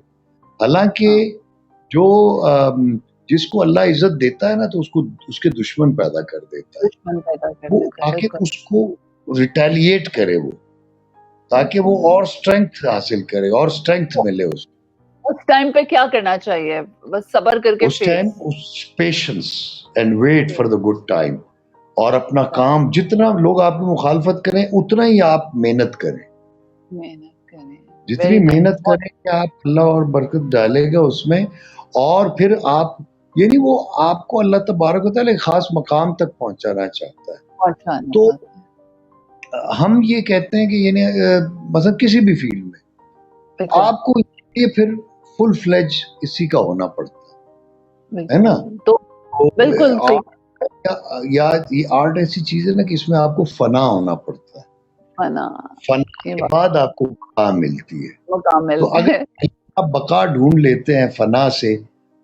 हालांकि हाँ, जो जिसको अल्लाह इज्जत देता है ना तो उसको उसके दुश्मन पैदा कर देता है, दुश्मन पैदा कर वो देता है, ताकि बिल्कुल। उसको रिटेलिएट करे, वो ताकि वो और स्ट्रेंथ हासिल करे और स्ट्रेंथ तो मिले उसको। उस टाइम पे क्या करना चाहिए? बस सब्र करके उस टाइम फेस। उस patience and wait for the good time, और अपना काम, जितना लोग आपकी मुखालफत करें उतना ही आप मेहनत करें। मेहनत करें। जितनी वेरी नाइस। मेहनत करेंगे आप, अल्लाह और बरकत डालेगा उसमें। और फिर आप, यानी वो आपको अल्लाह तबारक व तआला एक खास मकाम तक पहुंचाना चाहता है। अच्छा तो हम ये कहते हैं कि यानी मतलब किसी भी फील्ड में बिल्कुल आपको ये फिर फुल फ्लेज इसी का होना पड़ता है ना। बिल्कुल। तो तो बिल्कुल सही। या ये आर्ट ऐसी चीज है ना कि इसमें आपको फना होना पड़ता है, फना, फना ये के बात बाद आपको बका मिलती है। मौका तो मिलता है। अगर आप बका ढूंढ लेते हैं फना से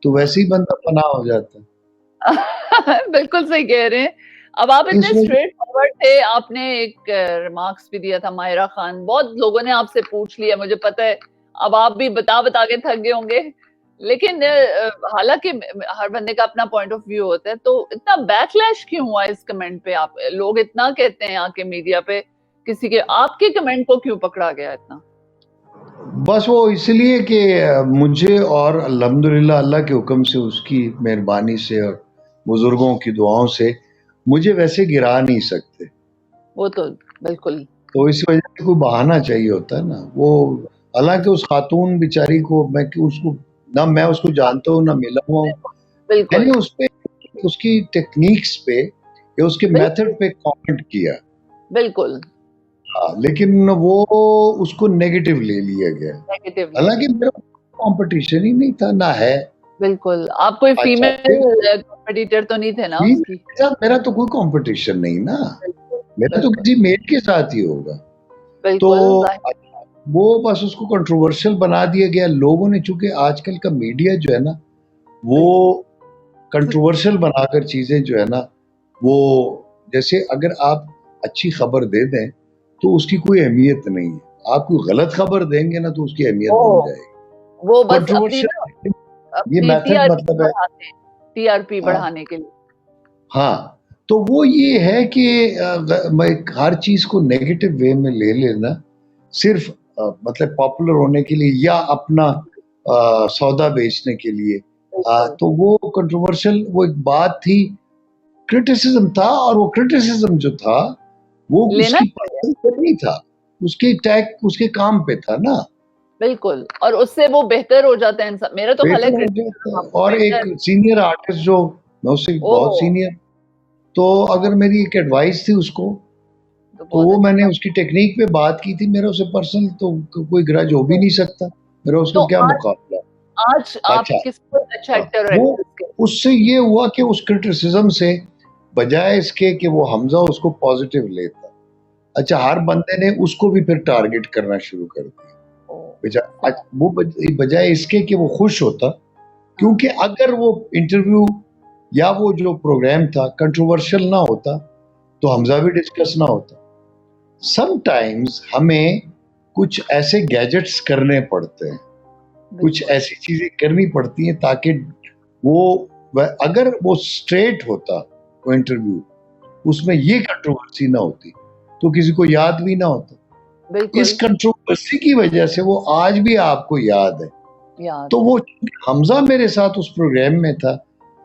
तो वैसे ही बंदा फना हो जाता है। बिल्कुल सही कह रहे हैं। अब आप इस इतने वजह स्ट्रेट फॉरवर्ड थे, आपने एक रिमार्क्स भी दिया था माहिरा खान, बहुत लोगों ने आपसे पूछ लिया, मुझे पता है। अब आप भी बता बता के थक गए होंगे, लेकिन हालांकि हर बंदे का अपना पॉइंट ऑफ व्यू होता है, तो इतना बैकलैश क्यों हुआ इस कमेंट पे? आप लोग इतना कहते हैं आके मीडिया पे, किसी के आपके कमेंट को क्यों पकड़ा गया इतना? बस वो इसलिए कि मुझे और अल्हम्दुलिल्लाह अल्लाह के हुक्म से, उसकी मेहरबानी से और बुजुर्गों की दुआओं से मुझे वैसे गिरा नहीं सकते। वो तो बिल्कुल तो इस वजह से कोई बहाना चाहिए होता है ना। वो हालांकि उस खातून बेचारी को मैं उसको जानता हूँ, ना मिला हुआ हूँ। बिल्कुल मैंने उस पे, उसकी टेक्निक्स पे या उसके मेथड पे कमेंट किया, बिल्कुल लेकिन वो उसको नेगेटिव ले लिया गया। नेगेटिव हालांकि मेरा कंपटीशन ही नहीं था, ना है। बिल्कुल। आप कोई अच्छा, फीमेल कॉम्पिटिटर तो नहीं थे ना उसकी? मेरा तो कोई कंपटीशन नहीं ना, मेरा तो बिल्कुल किसी मेल के साथ ही होगा। तो बिल्कुल जाहिर- वो बस उसको कंट्रोवर्शियल बना दिया गया लोगों ने, चूंकि आजकल का मीडिया जो है ना, वो कंट्रोवर्शियल बनाकर चीजें जो है ना, वो जैसे अगर आप अच्छी खबर दे दें तो उसकी कोई अहमियत नहीं है, आप कोई गलत खबर देंगे ना तो उसकी अहमियत बन ओ, जाएगी। वो बस अपनी कंट्रोवर्शियल ये अपनी मेथड मतलब है। टीआरपी हाँ, बढ़ाने के लिए। हाँ, तो वो ये है कि हर चीज को नेगेटिव वे में ले लेना सिर्फ मतलब पॉपुलर होने के लिए या अपना सौदा बेचने के लिए, बिल्कुल तो वो कंट्रोवर्शियल वो एक बात थी, क्रिटिसिज्म था। और वो क्रिटिसिज्म जो था वो लेना उसकी पर्सन पे नहीं था, उसके टैग उसके काम पे था ना। बिल्कुल, और उससे वो बेहतर हो जाता है इंसान। मेरा तो बेहतर हालांकि हो जाता है। और एक सीनियर आर्टिस्ट जो, मैं उससे ओ बहुत सीनियर, तो अगर मेरी एक एडवाइस थी उसको, तो तो बहुत वो अच्छा। मैंने उसकी टेक्निक पे बात की थी। मेरा उससे पर्सनल तो कोई ग्रज हो भी नहीं सकता, मेरा उसका तो क्या आज मुकाबला। आज आप अच्छा, किसको अच्छा हाँ, एक्टर और वो एक्ट्रेस के? उससे ये हुआ कि उस क्रिटिसिज्म से बजाय इसके कि वो हमजा उसको पॉजिटिव लेता, अच्छा हर बंदे ने उसको भी फिर टारगेट करना शुरू कर दिया। वो बजाय इसके कि वो खुश होता, क्योंकि अगर वो इंटरव्यू या वो जो प्रोग्राम था कंट्रोवर्शियल ना होता तो हमजा भी डिस्कस ना होता। समटाइम्स हमें कुछ ऐसे गैजेट्स करने पड़ते हैं, कुछ बिल्कुल ऐसी चीजें करनी पड़ती हैं ताकि वो अगर वो स्ट्रेट होता वो इंटरव्यू, उसमें ये कंट्रोवर्सी ना होती तो किसी को याद भी ना होता। बिल्कुल इस कंट्रोवर्सी की वजह से वो आज भी आपको याद है। याद तो वो हमजा मेरे साथ उस प्रोग्राम में था,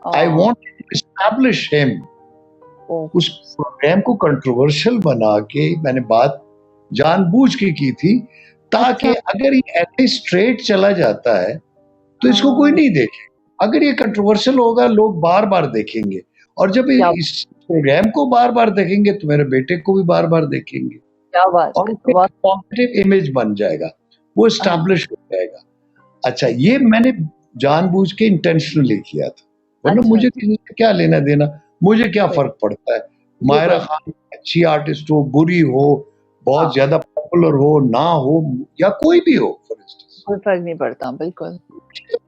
आई आ, वांट टू एस्टैब्लिश हिम। ओ, उस प्रोग्राम को कंट्रोवर्शियल बना के मैंने बात जानबूझ के की थी, ताकि अच्छा अगर ये ऐसे स्ट्रेट चला जाता है तो इसको कोई हाँ, नहीं देखे। अगर ये कंट्रोवर्शियल होगा लोग बार बार देखेंगे, और जब क्या इस प्रोग्राम को बार बार देखेंगे तो मेरे बेटे को भी बार बार देखेंगे क्या बात और है, उससे वाह पॉजिटिव इमेज बन जाएगा, वो हाँ, स्टैब्लिश हो जाएगा। अच्छा, ये मैंने जानबूझ के इंटेंशनली किया था, वरना अच्छा मुझे किसी से क्या लेना देना, मुझे क्या फर्क पड़ता है। मायरा बिल्कुल खान अच्छी आर्टिस्ट हो, बुरी हो, हाँ, बहुत ज्यादा पॉपुलर हो ना हो, या कोई भी हो, फॉर इंस्टेंस कोई फर्क नहीं पड़ता बिल्कुल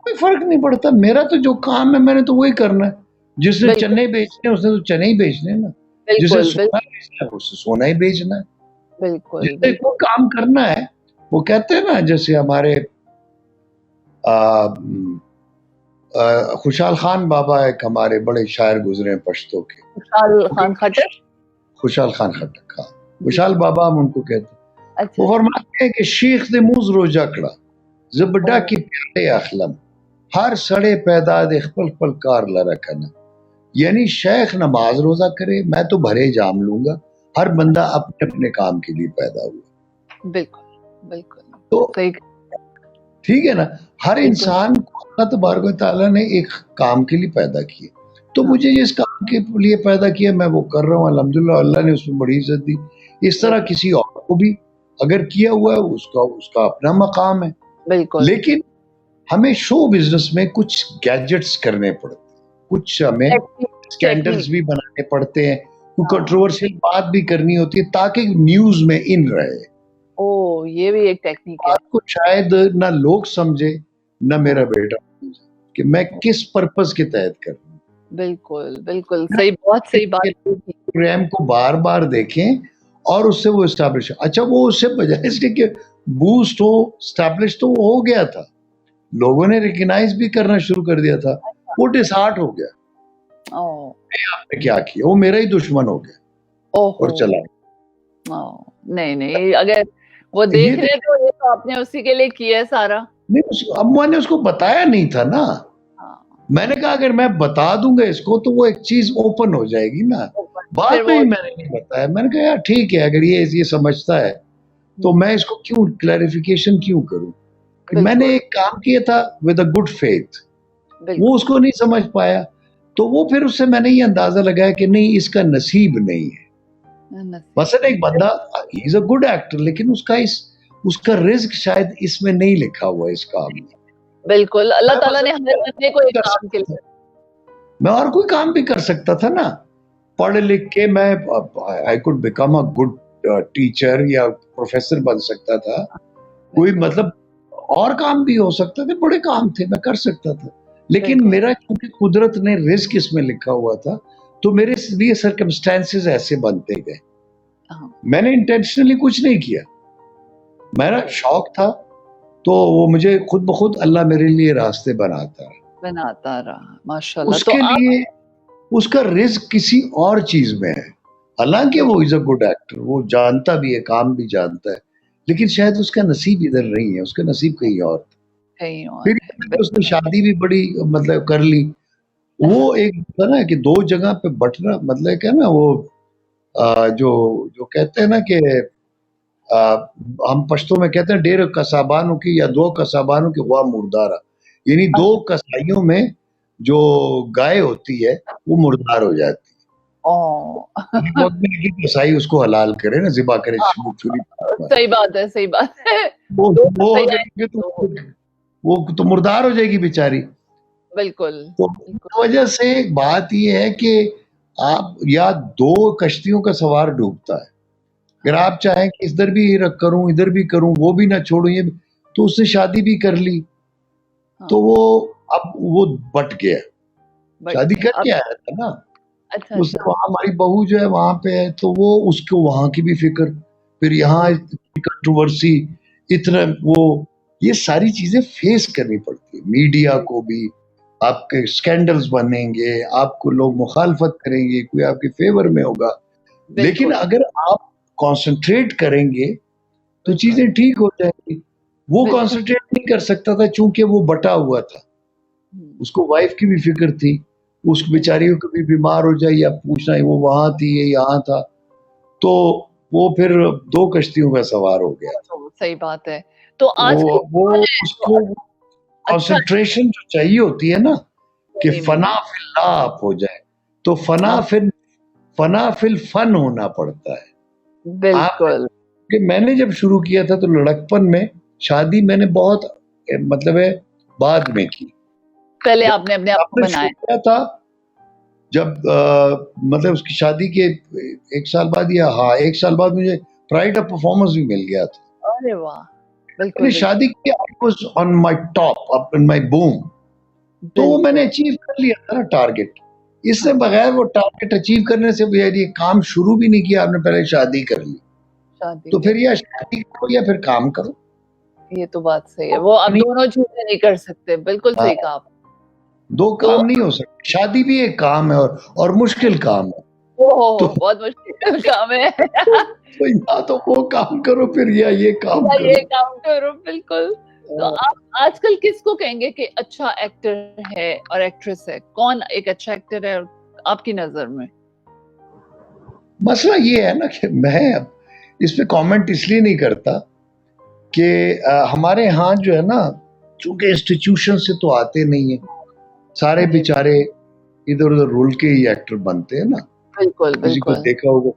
कोई फर्क नहीं पड़ता। मेरा तो जो काम है मैंने तो वही करना है। जिसने बिल्कुल चने बेचने उसने तो चने ही बेचने हैं ना, जिसे बिल्कुल सोना बेचना है उसे सोना ही बेचना है। बिल्कुल जिसने बिल्कुल कोई काम करना है, वो कहते हैं ना, जैसे हमारे खुशहाल खान बाबा एक हमारे बड़े शायर गुजरे हैं पश्तो के, खुशहाल खान खट्टर खुशहाल खान खट्टक, हाँ, खुशहाल बाबा हम उनको कहते हैं। अच्छा वो फरमाते हैं कि शेख दे मूज रोजा कड़ा जबडा की प्याले अखलम हर सड़े पैदा दे खपल खपल कार ला रखना, यानी शेख नमाज रोजा करे, मैं तो भरे जाम लूंगा, हर बंदा अपने अपने काम के लिए पैदा हुआ। बिल्कुल बिल्कुल तो सही ठीक है ना, हर बिल्कुल इंसान को अल्लाह तबारक व तआला ने एक काम के लिए पैदा किया, तो हाँ मुझे जिस काम के लिए पैदा किया मैं वो कर रहा हूँ, अल्हम्दुलिल्लाह अल्लाह ने उसमें बड़ी इज्जत दी। इस तरह किसी और को भी अगर किया हुआ है उसका उसका अपना मकाम है। बिल्कुल लेकिन हमें शो बिजनेस में कुछ गैजेट्स करने पड़ते हैं, कुछ हमें स्कैंडल्स भी बनाने पड़ते हैं, कुछ कंट्रोवर्शियल बात भी करनी होती है ताकि न्यूज में इन रहे। ओ, ये भी एक टेक्निक है। बात को शायद ना लोग समझे ना मेरा बेटा समझे कि मैं किस पर्पस के तहत कर रहा हूँ। बिल्कुल बिल्कुल सही, बहुत सही बात। प्रोग्राम को बार बार देखें और उससे वो स्टैब्लिश, अच्छा वो उससे बजाय इसके कि बूस्ट हो, स्टैब्लिश तो वो हो गया था, लोगों ने रिकग्नाइज भी करना शुरू कर दिया था, वो डिसहार्ट हो गया, ओ, आपने क्या किया, वो मेरा ही दुश्मन हो गया ओहो, और चला। नहीं नहीं, अगर वो ये देख रहे तो ये तो आपने उसी के लिए किया है सारा। नहीं, अम्मा ने उसको बताया नहीं था ना। हाँ, मैंने कहा अगर मैं बता दूंगा इसको तो वो एक चीज ओपन हो जाएगी ना। फिर बाद में वो ही मैंने नहीं बताया। मैंने कहा यार ठीक है, अगर ये समझता है तो मैं इसको क्यों क्लैरिफिकेशन क्यों करूं। मैंने बिल्कुल, एक काम किया था विद अ गुड फेथ, वो बिल्कुल, उसको नहीं समझ पाया, तो वो फिर उससे मैंने ये अंदाजा लगाया कि नहीं इसका नसीब नहीं है। नसीब मसलन एक बंदा इज अ गुड एक्टर, लेकिन उसका रिस्क शायद इसमें नहीं लिखा हुआ इस काम में। बिल्कुल, अल्लाह मैं ताला ने हर मसलन बंदे को एक कर काम के सकता लिए। था, मैं और कोई काम भी कर सकता था ना। पढ़ लिख के मैं I could become a good teacher या प्रोफेसर बन सकता था। कोई मतलब और काम भी हो सकता थे, बड़े काम थे, मैं कर सकता था। लेकिन बिल्कुल, मेरा क्योंकि कुदरत ने रिस्क इसमें लिखा हुआ था, तो मेरे लिए सर्कमस्टेंसेस ऐसे बनते गए। हाँ, मैंने इंटेंशनली कुछ नहीं किया, मेरा शौक था, तो वो मुझे खुद ब खुद अल्लाह मेरे लिए रास्ते बनाता है। बनाता रहा, माशाल्लाह। तो उसके आप लिए उसका रिस्क किसी और चीज में है। हालांकि वो इज अ गुड एक्टर, वो जानता भी है, काम भी जानता है, लेकिन शायद उसका नसीब इधर नहीं है, उसका नसीब कहीं और था। कहीं और फिर है, उसने बिल्कुल, शादी भी बड़ी मतलब कर ली। वो एक था ना कि दो जगह पे बटना, मतलब क्या ना वो जो जो कहते हैं ना कि आ, हम पश्तो में कहते हैं डेढ़ कसाबानों की या दो कसाबानों की हुआ मुर्दारा, यानी दो अच्छा, कसाइयों में जो गाय होती है वो मुर्दार हो जाती ओह! है। ये वक्त में कि कसाई उसको हलाल करे ना, जिबा करे, हाँ, छुरी। सही बात है। वो 2 वो सही अगर आए ये तो तो वो तो मुर्दार हो जाएगी बेचारी। बिल्कुल, तो बिल्कुल, इस वजह से बात ये है कि आप या दो कश्तियों का सवार डूबता है। अगर हाँ, आप चाहें कि इधर भी करूं इधर भी करूं वो भी ना छोड़ूं ये तो उसने शादी भी कर ली, तो हाँ, वो अब वो बट गया। बट शादी गया अब। करके आया था ना, अच्छा, उसने अच्छा, वहां, हमारी बहू जो है वहां पे है, तो वो उसको वहां की भी फिक्र, फिर यहाँ कंट्रोवर्सी, इतना वो, ये सारी चीजें फेस करनी पड़ती है। मीडिया को भी आपके स्कैंडल्स बनेंगे, आपको लोग मुखालफत करेंगे, कोई आपके फेवर में होगा। लेकिन बिल्कुल, अगर आप कंसंट्रेट करेंगे तो बिल्कुल, चीजें ठीक हो जाएंगी। वो बिल्कुल, कंसंट्रेट नहीं कर सकता था चूंकि वो बटा हुआ था। हुँ, उसको वाइफ की भी फिक्र थी, उस बिल्कुल, बेचारी को कभी बीमार हो जाए या पूछना है, वो वहां थी ये यहाँ था, तो वो फिर दो कश्तियों का सवार हो गया। तो सही बात है। तो आजकल वो कौन है जो उसको अच्छा कंसंट्रेशन जो चाहिए होती है ना, कि सही में, फना फिल्ला आप हो जाए, तो हाँ, फना फिल फन होना पड़ता है। आप, बिल्कुल, कि मैंने जब शुरू किया था तो लड़कपन में, शादी मैंने बहुत मतलब है बाद में की। पहले जब आपने अपने आप को आपने बनाया। शुरू किया था, जब मतलब उसकी शादी के एक साल बाद, या हाँ एक साल बाद, मुझे प्राइड ऑफ परफॉर्मेंस भी मिल गया था। अरे वाह! मैंने बिल्कुल, बिल्कुल, शादी किया, I was on my top, up in my boom, तो वो मैंने बिल्कुल, अचीव कर लिया था ना टारगेट। इससे हाँ, बगैर वो टारगेट अचीव करने से यार ये काम शुरू भी नहीं किया आपने, पहले शादी कर ली, शादी तो कर फिर या शादी करो या फिर काम करो। ये तो बात सही है। वो आप दोनों चीज़ें नहीं कर सकते, बिल्कुल हाँ, सही कहा आपने। दो तो काम नहीं हो सकते, शादी भी एक काम है और मुश्किल काम है। तो, ओह! बहुत मुश्किल काम है। तो या तो वो काम करो फिर या ये काम या ये करो। काम करो, बिल्कुल। तो आप आजकल किसको कहेंगे कि अच्छा एक्टर है और एक्ट्रेस है? कौन एक अच्छा एक्टर है आपकी नज़र में? मसला ये है ना कि मैं अब इस पे कमेंट इसलिए नहीं करता कि हमारे यहाँ जो है ना, चूंकि इंस्टीट्यूशन से तो आते नहीं है, सारे जी, बेचारे इधर उधर रुल के ही एक्टर बनते हैं ना, बिल्कुल, किसी को बिल्कुल। देखा होगा।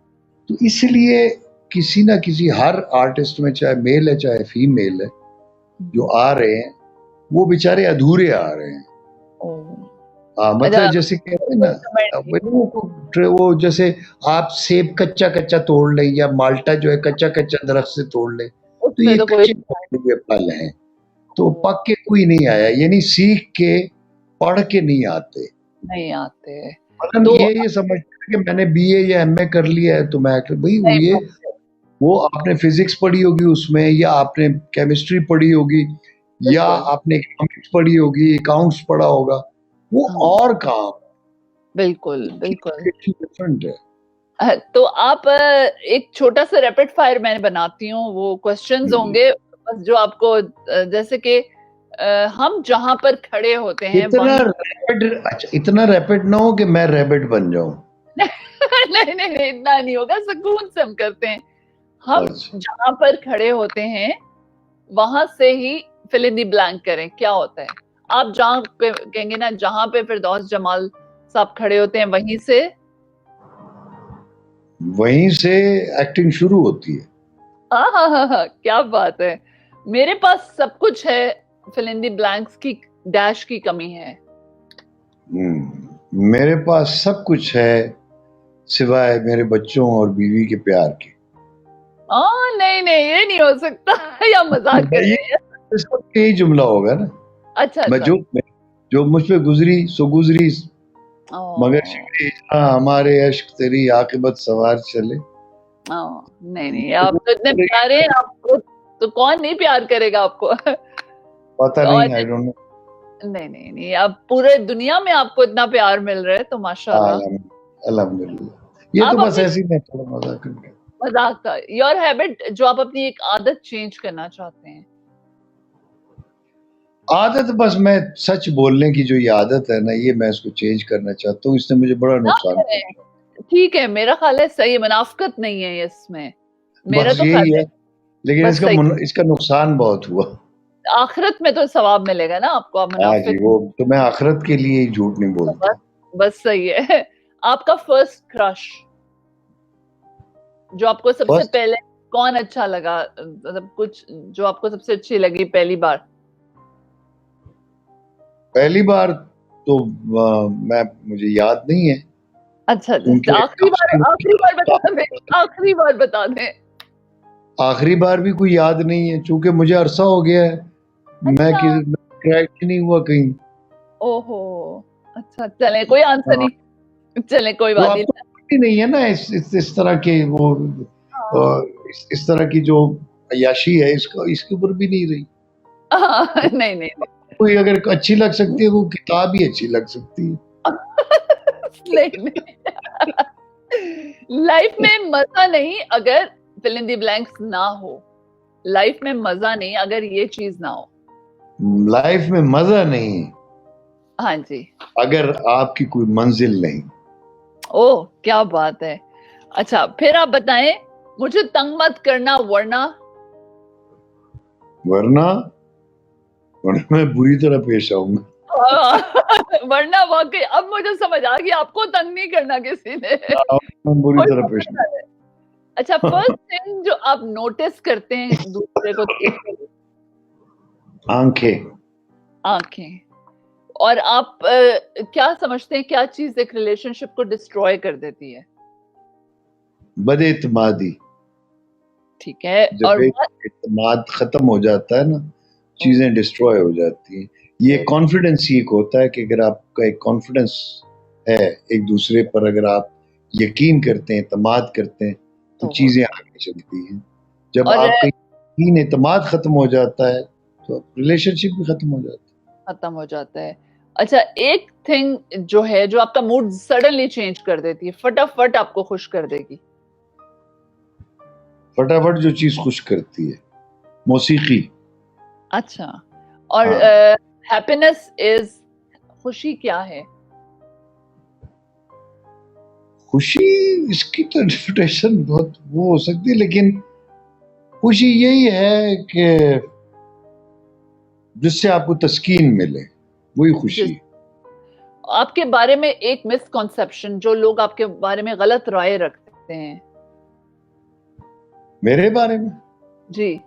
तो इसलिए किसी ना किसी, हर आर्टिस्ट में, चाहे मेल है चाहे फीमेल है, जो आ रहे हैं वो बेचारे अधूरे आ रहे हैं। ओह! अच्छा, मतलब जैसे कहते हैं ना, कोई कमेंट वो जैसे आप सेब कच्चा कच्चा तोड़ लें या माल्टा जो है कच्चा कच्चा दरख्त से तोड़ लें, तो उसमें ये तो कोई कच्चे पके हुए फल हैं, तो ओह! पक के कोई नहीं आया, यानी सीख के पढ़ के नहीं आते। नहीं आते। मतलब तो ये समझते हैं कि मैंने बीए या एमए कर लिया है तो मैं एक्टर, भाई नहीं ये बनते, वो आपने फिजिक्स पढ़ी होगी उसमें, या आपने केमिस्ट्री पढ़ी होगी, या बिल्कुल, आपने इकोनॉमिक्स पढ़ी होगी, अकाउंट्स पढ़ा होगा, वो हाँ, और काम, बिल्कुल, उनकी बिल्कुल। एजुकेशन डिफरेंट है। तो आप एक छोटा सा रैपिड फायर मैं बनाती हूँ, वो क्वेश्चंस होंगे बस जो आपको जैसे कि हम जहां पर खड़े होते हैं इतना रैपिड, अच्छा इतना रैपिड ना हो कि मैं रैबिट बन जाऊं। नहीं नहीं नहीं, इतना नहीं होगा, सुकून से हम करते हैं। हम अच्छा। जहां पर खड़े होते हैं वहां से ही फिल इन दी ब्लैंक करें, क्या होता है? आप जहां पे कहेंगे ना, जहां पे फिरदौस जमाल साहब खड़े होते हैं वहीं से एक्टिंग शुरू होती है। हाँ, क्या बात है। मेरे पास सब कुछ है, फिल इन दी ब्लैंक्स की डैश की कमी है। मेरे पास सब कुछ है सिवाय मेरे बच्चों और बीवी के प्यार के। नहीं नहीं, ये नहीं हो सकता। या मजाक कर रहे हैं? इसका यही जुमला होगा ना। अच्छा मैं जो मुझ पे गुजरी सो गुजरी, मगर शिकरे इतना हमारे अश्क तेरी आकिबत सवार चले। नहीं नहीं, आप तो इतने प्यारे हैं, आपको तो कौन नहीं प्यार करेगा आपको। पता नहीं, आई डोंट नो। नहीं नहीं नहीं, आप पूरे दुनिया में आपको इतना प्यार मिल रहा है तो माशाल्लाह, अल्हम्दुलिल्लाह। ये तो बस ऐसी मैं थोड़ा मजाक कर रहा। मजाक था। योर हैबिट, जो आप अपनी एक आदत चेंज करना चाहते हैं। आदत, बस मैं सच बोलने की जो ये आदत है ना, ये मैं इसको चेंज करना चाहता हूँ। इसने मुझे बड़ा नुकसान किया। ठीक है, मेरा ख्याल है सही है, मुनाफकत नहीं है इसमें, मेरा बस तो यही है, है। लेकिन बस इसका नुकसान बहुत हुआ। आखिरत में तो सवाब मिलेगा ना आपको, आप हाँ जी, मुनाफिक। वो तो मैं आखिरत के लिए ही झूठ नहीं बोलता। बस सही है। आपका फर्स्ट क्रश, जो आपको सबसे First? पहले कौन अच्छा लगा, मतलब कुछ जो आपको सबसे अच्छी लगी पहली बार? पहली बार तो मुझे याद नहीं है। अच्छा, क्योंकि आखिरी बार बता दें, आखिरी बार बता दें। आखिरी बार भी कोई याद नहीं है, चूंकि मुझे अरसा हो गया है। मैं क्रैक नहीं हुआ कहीं। ओहो, अच्छा, चले कोई आंसर नहीं, चले कोई बात नहीं है ना इस तरह के वो इस तरह की जो अय्याशी है, इसके ऊपर भी नहीं रही। नहीं नहीं कोई अगर अच्छी लग सकती है, वो किताब ही अच्छी लग सकती है। नहीं। लाइफ में मजा नहीं अगर फिल इन दी ब्लैंक्स ना हो, लाइफ में मजा नहीं अगर ये चीज ना हो। लाइफ में मजा नहीं, हाँ जी, अगर आपकी कोई मंजिल नहीं। ओह क्या बात है। अच्छा, फिर आप बताएं, मुझे तंग मत करना वरना मैं बुरी तरह पेश आऊंगा। वरना वाकई अब मुझे समझ आ गया, आपको तंग नहीं करना किसी ने। बुरी तरह पेश। अच्छा, फर्स्ट थिंग जो आप नोटिस करते हैं दूसरे को देखकर? आंखें। और आप क्या समझते हैं, क्या चीज एक रिलेशनशिप को डिस्ट्रॉय कर देती है? बदएतमादी। ठीक है, जब एतमाद खत्म हो जाता है ना, चीजें डिस्ट्रॉय हो जाती हैं। ये कॉन्फिडेंस ही एक होता है कि अगर आपका एक कॉन्फिडेंस है एक दूसरे पर, अगर आप यकीन करते हैं, एतमाद करते हैं, तो चीजें आगे चलती हैं। जब आपका यकीन एतमाद खत्म हो जाता है तो रिलेशनशिप भी खत्म हो जाता है। अच्छा, एक थिंग जो है जो आपका मूड सडनली चेंज कर देती है, फटाफट आपको खुश कर देगी। फटाफट जो चीज खुश करती है, मौसीकी। अच्छा, और हैप्पीनेस इज, खुशी क्या है? खुशी, इसकी तो इंटरप्रिटेशन बहुत वो हो सकती है, लेकिन खुशी यही है कि जिससे आपको तस्कीन मिले, वही खुशी है। आपके बारे में एक मिसकॉन्सेप्शन, जो लोग आपके बारे में गलत राय रखते हैं। मेरे बारे में? जी,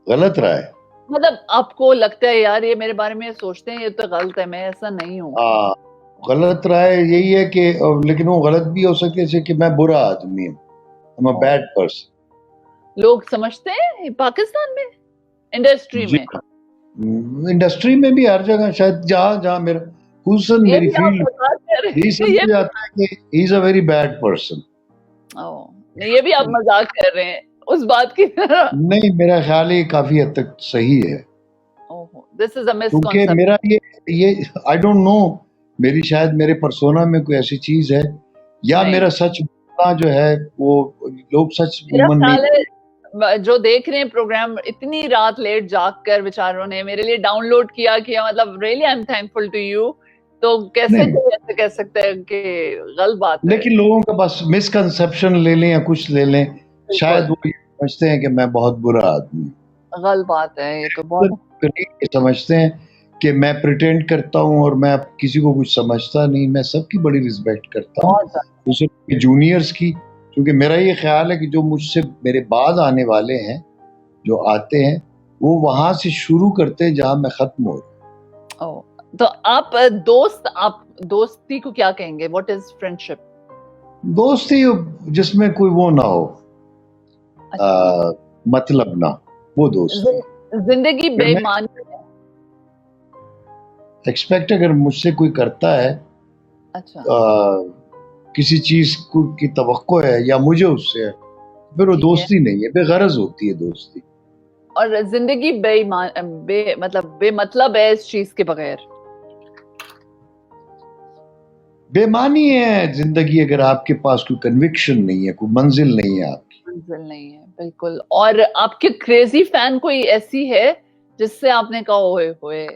गलत राय मतलब आपको लगता है यार ये मेरे बारे में सोचते हैं, ये तो गलत है, मैं ऐसा नहीं हूँ। गलत राय यही है कि, लेकिन वो गलत भी हो सकती है, जैसे कि मैं बुरा आदमी हूँ, I'm a bad person। लोग समझते हैं पाकिस्तान में, इंडस्ट्री में भी हर जगह, शायद जहाँ मेरा हुसन, मेरी फील्ड, ये समझ जाता है कि he is a very bad person। नहीं, ये भी आप मजाक कर रहे हैं उस बात की। नहीं, मेरा ख्याल है काफी हद तक सही है। This is a misconception. क्योंकि मेरा ये आई डोंट नो, मेरी शायद मेरे पर्सोना में कोई ऐसी चीज है, या मेरा सच बोलना जो है वो लोग सच मेरा उम्र नहीं। ख्याल है जो देख रहे हैं प्रोग्राम इतनी रात लेट जाग कर बेचारों ने मेरे लिए डाउनलोड किया, मतलब really I am thankful to you. तो कैसे नहीं, कोई ऐसे कह सकते हैं कि गलत बात है? लेकिन लोगों का बस मिसकंसेप्शन ले लें या कुछ ले लें, शायद वो ये समझते हैं कि मैं बहुत बुरा आदमी हूँ। गलत बात है ये तो बहुत। ये समझते हैं कि मैं प्रिटेंड करता हूँ और मैं किसी को कुछ समझता नहीं। मैं सबकी बड़ी रिस्पेक्ट करता हूँ, बहुत ज्यादा। दूसरे जूनियर्स की, क्योंकि मेरा ये ख्याल है कि जो मुझसे मेरे बाद आने वाले हैं, जो आते हैं, वो वहां से शुरू करते हैं जहां मैं खत्म हो रहा हूं। ओ, तो आप दोस्ती को क्या कहेंगे? What is friendship? दोस्ती जिसमें कोई वो ना हो, मतलब ना, वो दोस्ती। जिंदगी बेमानी है। एक्सपेक्ट अगर मुझसे कोई करता है, अच्छा, किसी चीज की तवक्को है या मुझे उससे है, फिर वो ठीक है। दोस्ती नहीं है, बेगरज होती है दोस्ती। और जिंदगी मतलब बेमतलब है इस चीज के बगैर। बेमानी है जिंदगी अगर आपके पास कोई कन्विक्शन नहीं है, कोई मंजिल नहीं है आपकी। मंजिल नहीं है, बिल्कुल। और आपके क्रेजी फैन कोई ऐसी है जिससे आपने कहा ओए होए?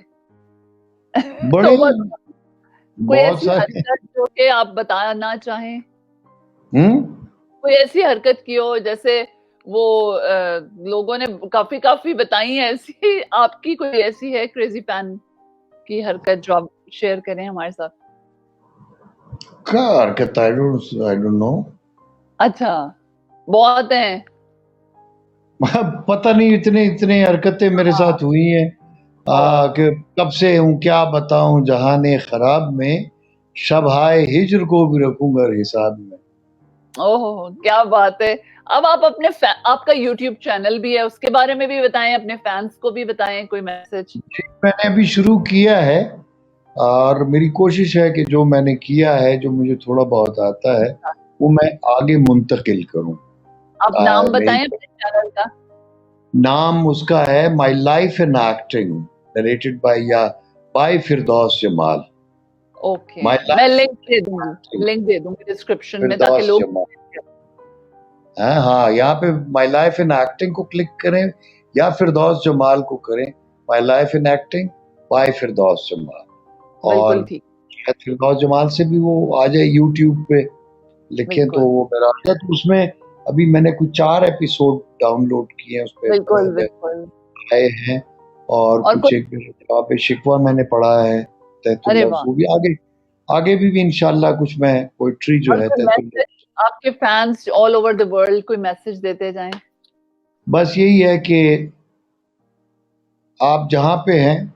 बड़े कोई बहुत ऐसी सारे। हरकत जो कि आप बताना चाहें? हम्म कोई ऐसी हरकत की हो जैसे वो लोगों ने काफी बताई है ऐसी, आपकी कोई ऐसी है क्रेजी फैन की हरकत जो आप शेयर करें हमारे साथ? क्या हरकत? I don't know. अच्छा, बहुत हैं। पता नहीं, इतने इतने हरकतें मेरे साथ हुई हैं कि कब से हूँ क्या बताऊं, जहाने खराब में शब हाय हिज्र को भी रखूंगा हिसाब में। ओह, क्या बात है। अब आप अपने आपका YouTube चैनल भी है, उसके बारे में भी बताएं, अपने फैंस को भी बताएं कोई मैसेज। मैंने अभी शुरू किया है और मेरी कोशिश है कि जो मैंने किया है, जो मुझे थोड़ा बहुत आता है, वो मैं आगे मुंतकिल करूं। आप नाम बताएं मेरी अपने चैनल का। नाम उसका है my life in acting, narrated by Firdaus Jamal. Okay, my मैं लाइफ लिंक दे दूंगी डिस्क्रिप्शन में ताकि फिरदौस लोग। जमाल। हाँ, यहाँ पे माई लाइफ इन एक्टिंग को क्लिक करें या फिरदौस जमाल को करें। My life in acting by Firdaus Jamal. बिल्कुल और ठीक। फिरदौस जमाल से भी वो आ जाए यूट्यूब पे लिखें तो वो मेरा आ जाए। तो उसमें अभी मैंने कुछ 4 एपिसोड डाउनलोड किए हैं, उस पे बिल्कुल आए हैं। और कुछ एक जगह पे शिकवा मैंने पढ़ा है, अरे तहतुल्लाह, वाह। वो भी आगे भी इंशाल्लाह कुछ मैं पोइट्री जो और है कोई तहतुल्लाह। मैसेज आपके fans all over the world, कोई मैसेज देते जाएं। बस यही है कि आप जहाँ पे हैं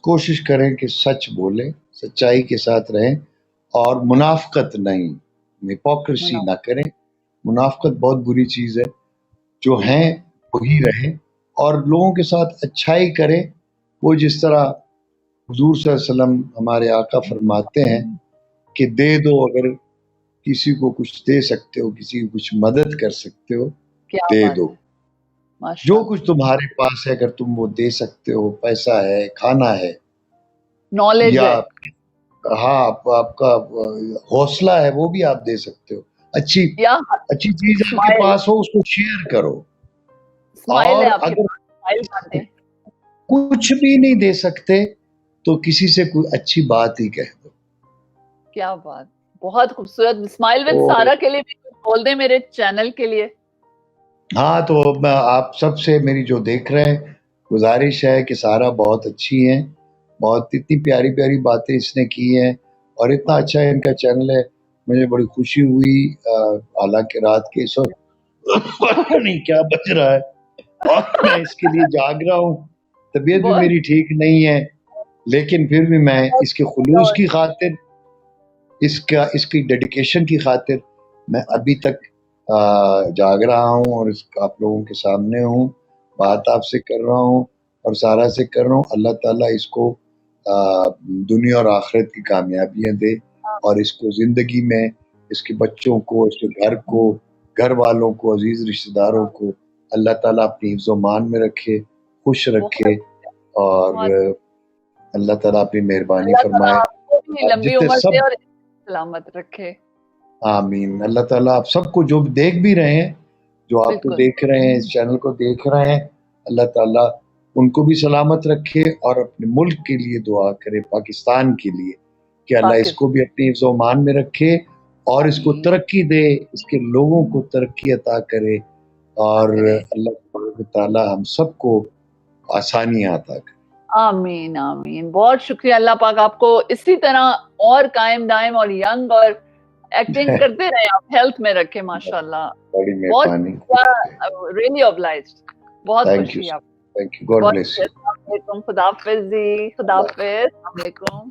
कोशिश करें कि सच बोलें, सच्चाई के साथ रहें और मुनाफकत नहीं, हिपोक्रेसी ना करें। मुनाफकत बहुत बुरी चीज़ है। जो हैं वही रहें और लोगों के साथ अच्छाई करें। वो जिस तरह हुजूर सल्लल्लाहु अलैहि वसल्लम हमारे आका फरमाते हैं कि दे दो, अगर किसी को कुछ दे सकते हो, किसी की कुछ मदद कर सकते हो, क्या दे बात दो। है, जो माशाल्लाह। कुछ तुम्हारे पास है, अगर तुम वो दे सकते हो, पैसा है, खाना है, नॉलेज या है, हाँ आपका हौसला है, वो भी आप दे सकते हो। अच्छी या अच्छी चीज आपके स्माइल, पास हो, उसको शेयर करो। स्माइल है और आपके अगर पास, स्माइल बांटे। कुछ भी नहीं दे सकते तो किसी से कोई अच्छी बात ही कह दो। क्या बात, बहुत खूबसूरत। स्माइल विद तो सारा के लिए भी कुछ बोल दें मेरे चैनल के लिए। हाँ, तो मैं आप सबसे मेरी जो देख रहे हैं गुजारिश है कि सारा बहुत अच्छी हैं, बहुत इतनी प्यारी प्यारी बातें इसने की हैं और इतना अच्छा इनका चैनल है। मुझे बड़ी खुशी हुई, हालांकि रात के इस वक्त नहीं क्या बज रहा है और मैं इसके लिए जाग रहा हूँ। तबीयत भी बहुत मेरी ठीक नहीं है, लेकिन फिर भी मैं इसके खुलूस की खातिर, इसकी डेडिकेशन की खातिर मैं अभी तक जाग रहा हूँ और आप लोगों के सामने हूँ, बात आपसे कर रहा हूँ और सारा से कर रहा हूँ। अल्लाह ताला इसको दुनिया और आखिरत की कामयाबियां दे और इसको जिंदगी में इसके बच्चों को, इसके घर को, घर वालों को, अजीज रिश्तेदारों को अल्लाह ताला अपनी हिफ्ज़-ओ-मान में रखे, खुश रखे और अल्लाह ताला अपनी मेहरबानी अल्लाह ताला फरमाए। आपको भी और लंबी जितने उम्र सब दे और सलामत रखे। आमीन। अल्लाह ताला आप सबको जो देख भी रहे हैं, जो आपको बिल्कुल। देख रहे हैं, इस चैनल को देख रहे हैं, अल्लाह ताला उनको भी सलामत रखे और अपने मुल्क के लिए दुआ करे, पाकिस्तान के लिए, कि अल्लाह इसको भी अपनी हिफ्ज़ व मान में रखे और इसको आमीन। तरक्की दे, इसके लोगों को तरक्की अता करे और अल्लाह तबारक व तआला हम सबको आसानियाँ अता करे। आमीन आमीन। बहुत शुक्रिया। अल्लाह पाक आपको इसी तरह और कायम दायम और यंग और एक्टिंग करते रहे, आप हेल्थ में रखे माशाल्लाह। बड़ी बहुत मेहरबानी। Really obliged. बहुत थैंक खुशी यू, है। थैंक यू, गॉड बहुत ब्लेस यू। शुक्रिया। अस्सलाम वालेकुम, खुदा हाफिज़ जी, खुदा हाफिज़, अस्सलाम वालेकुम।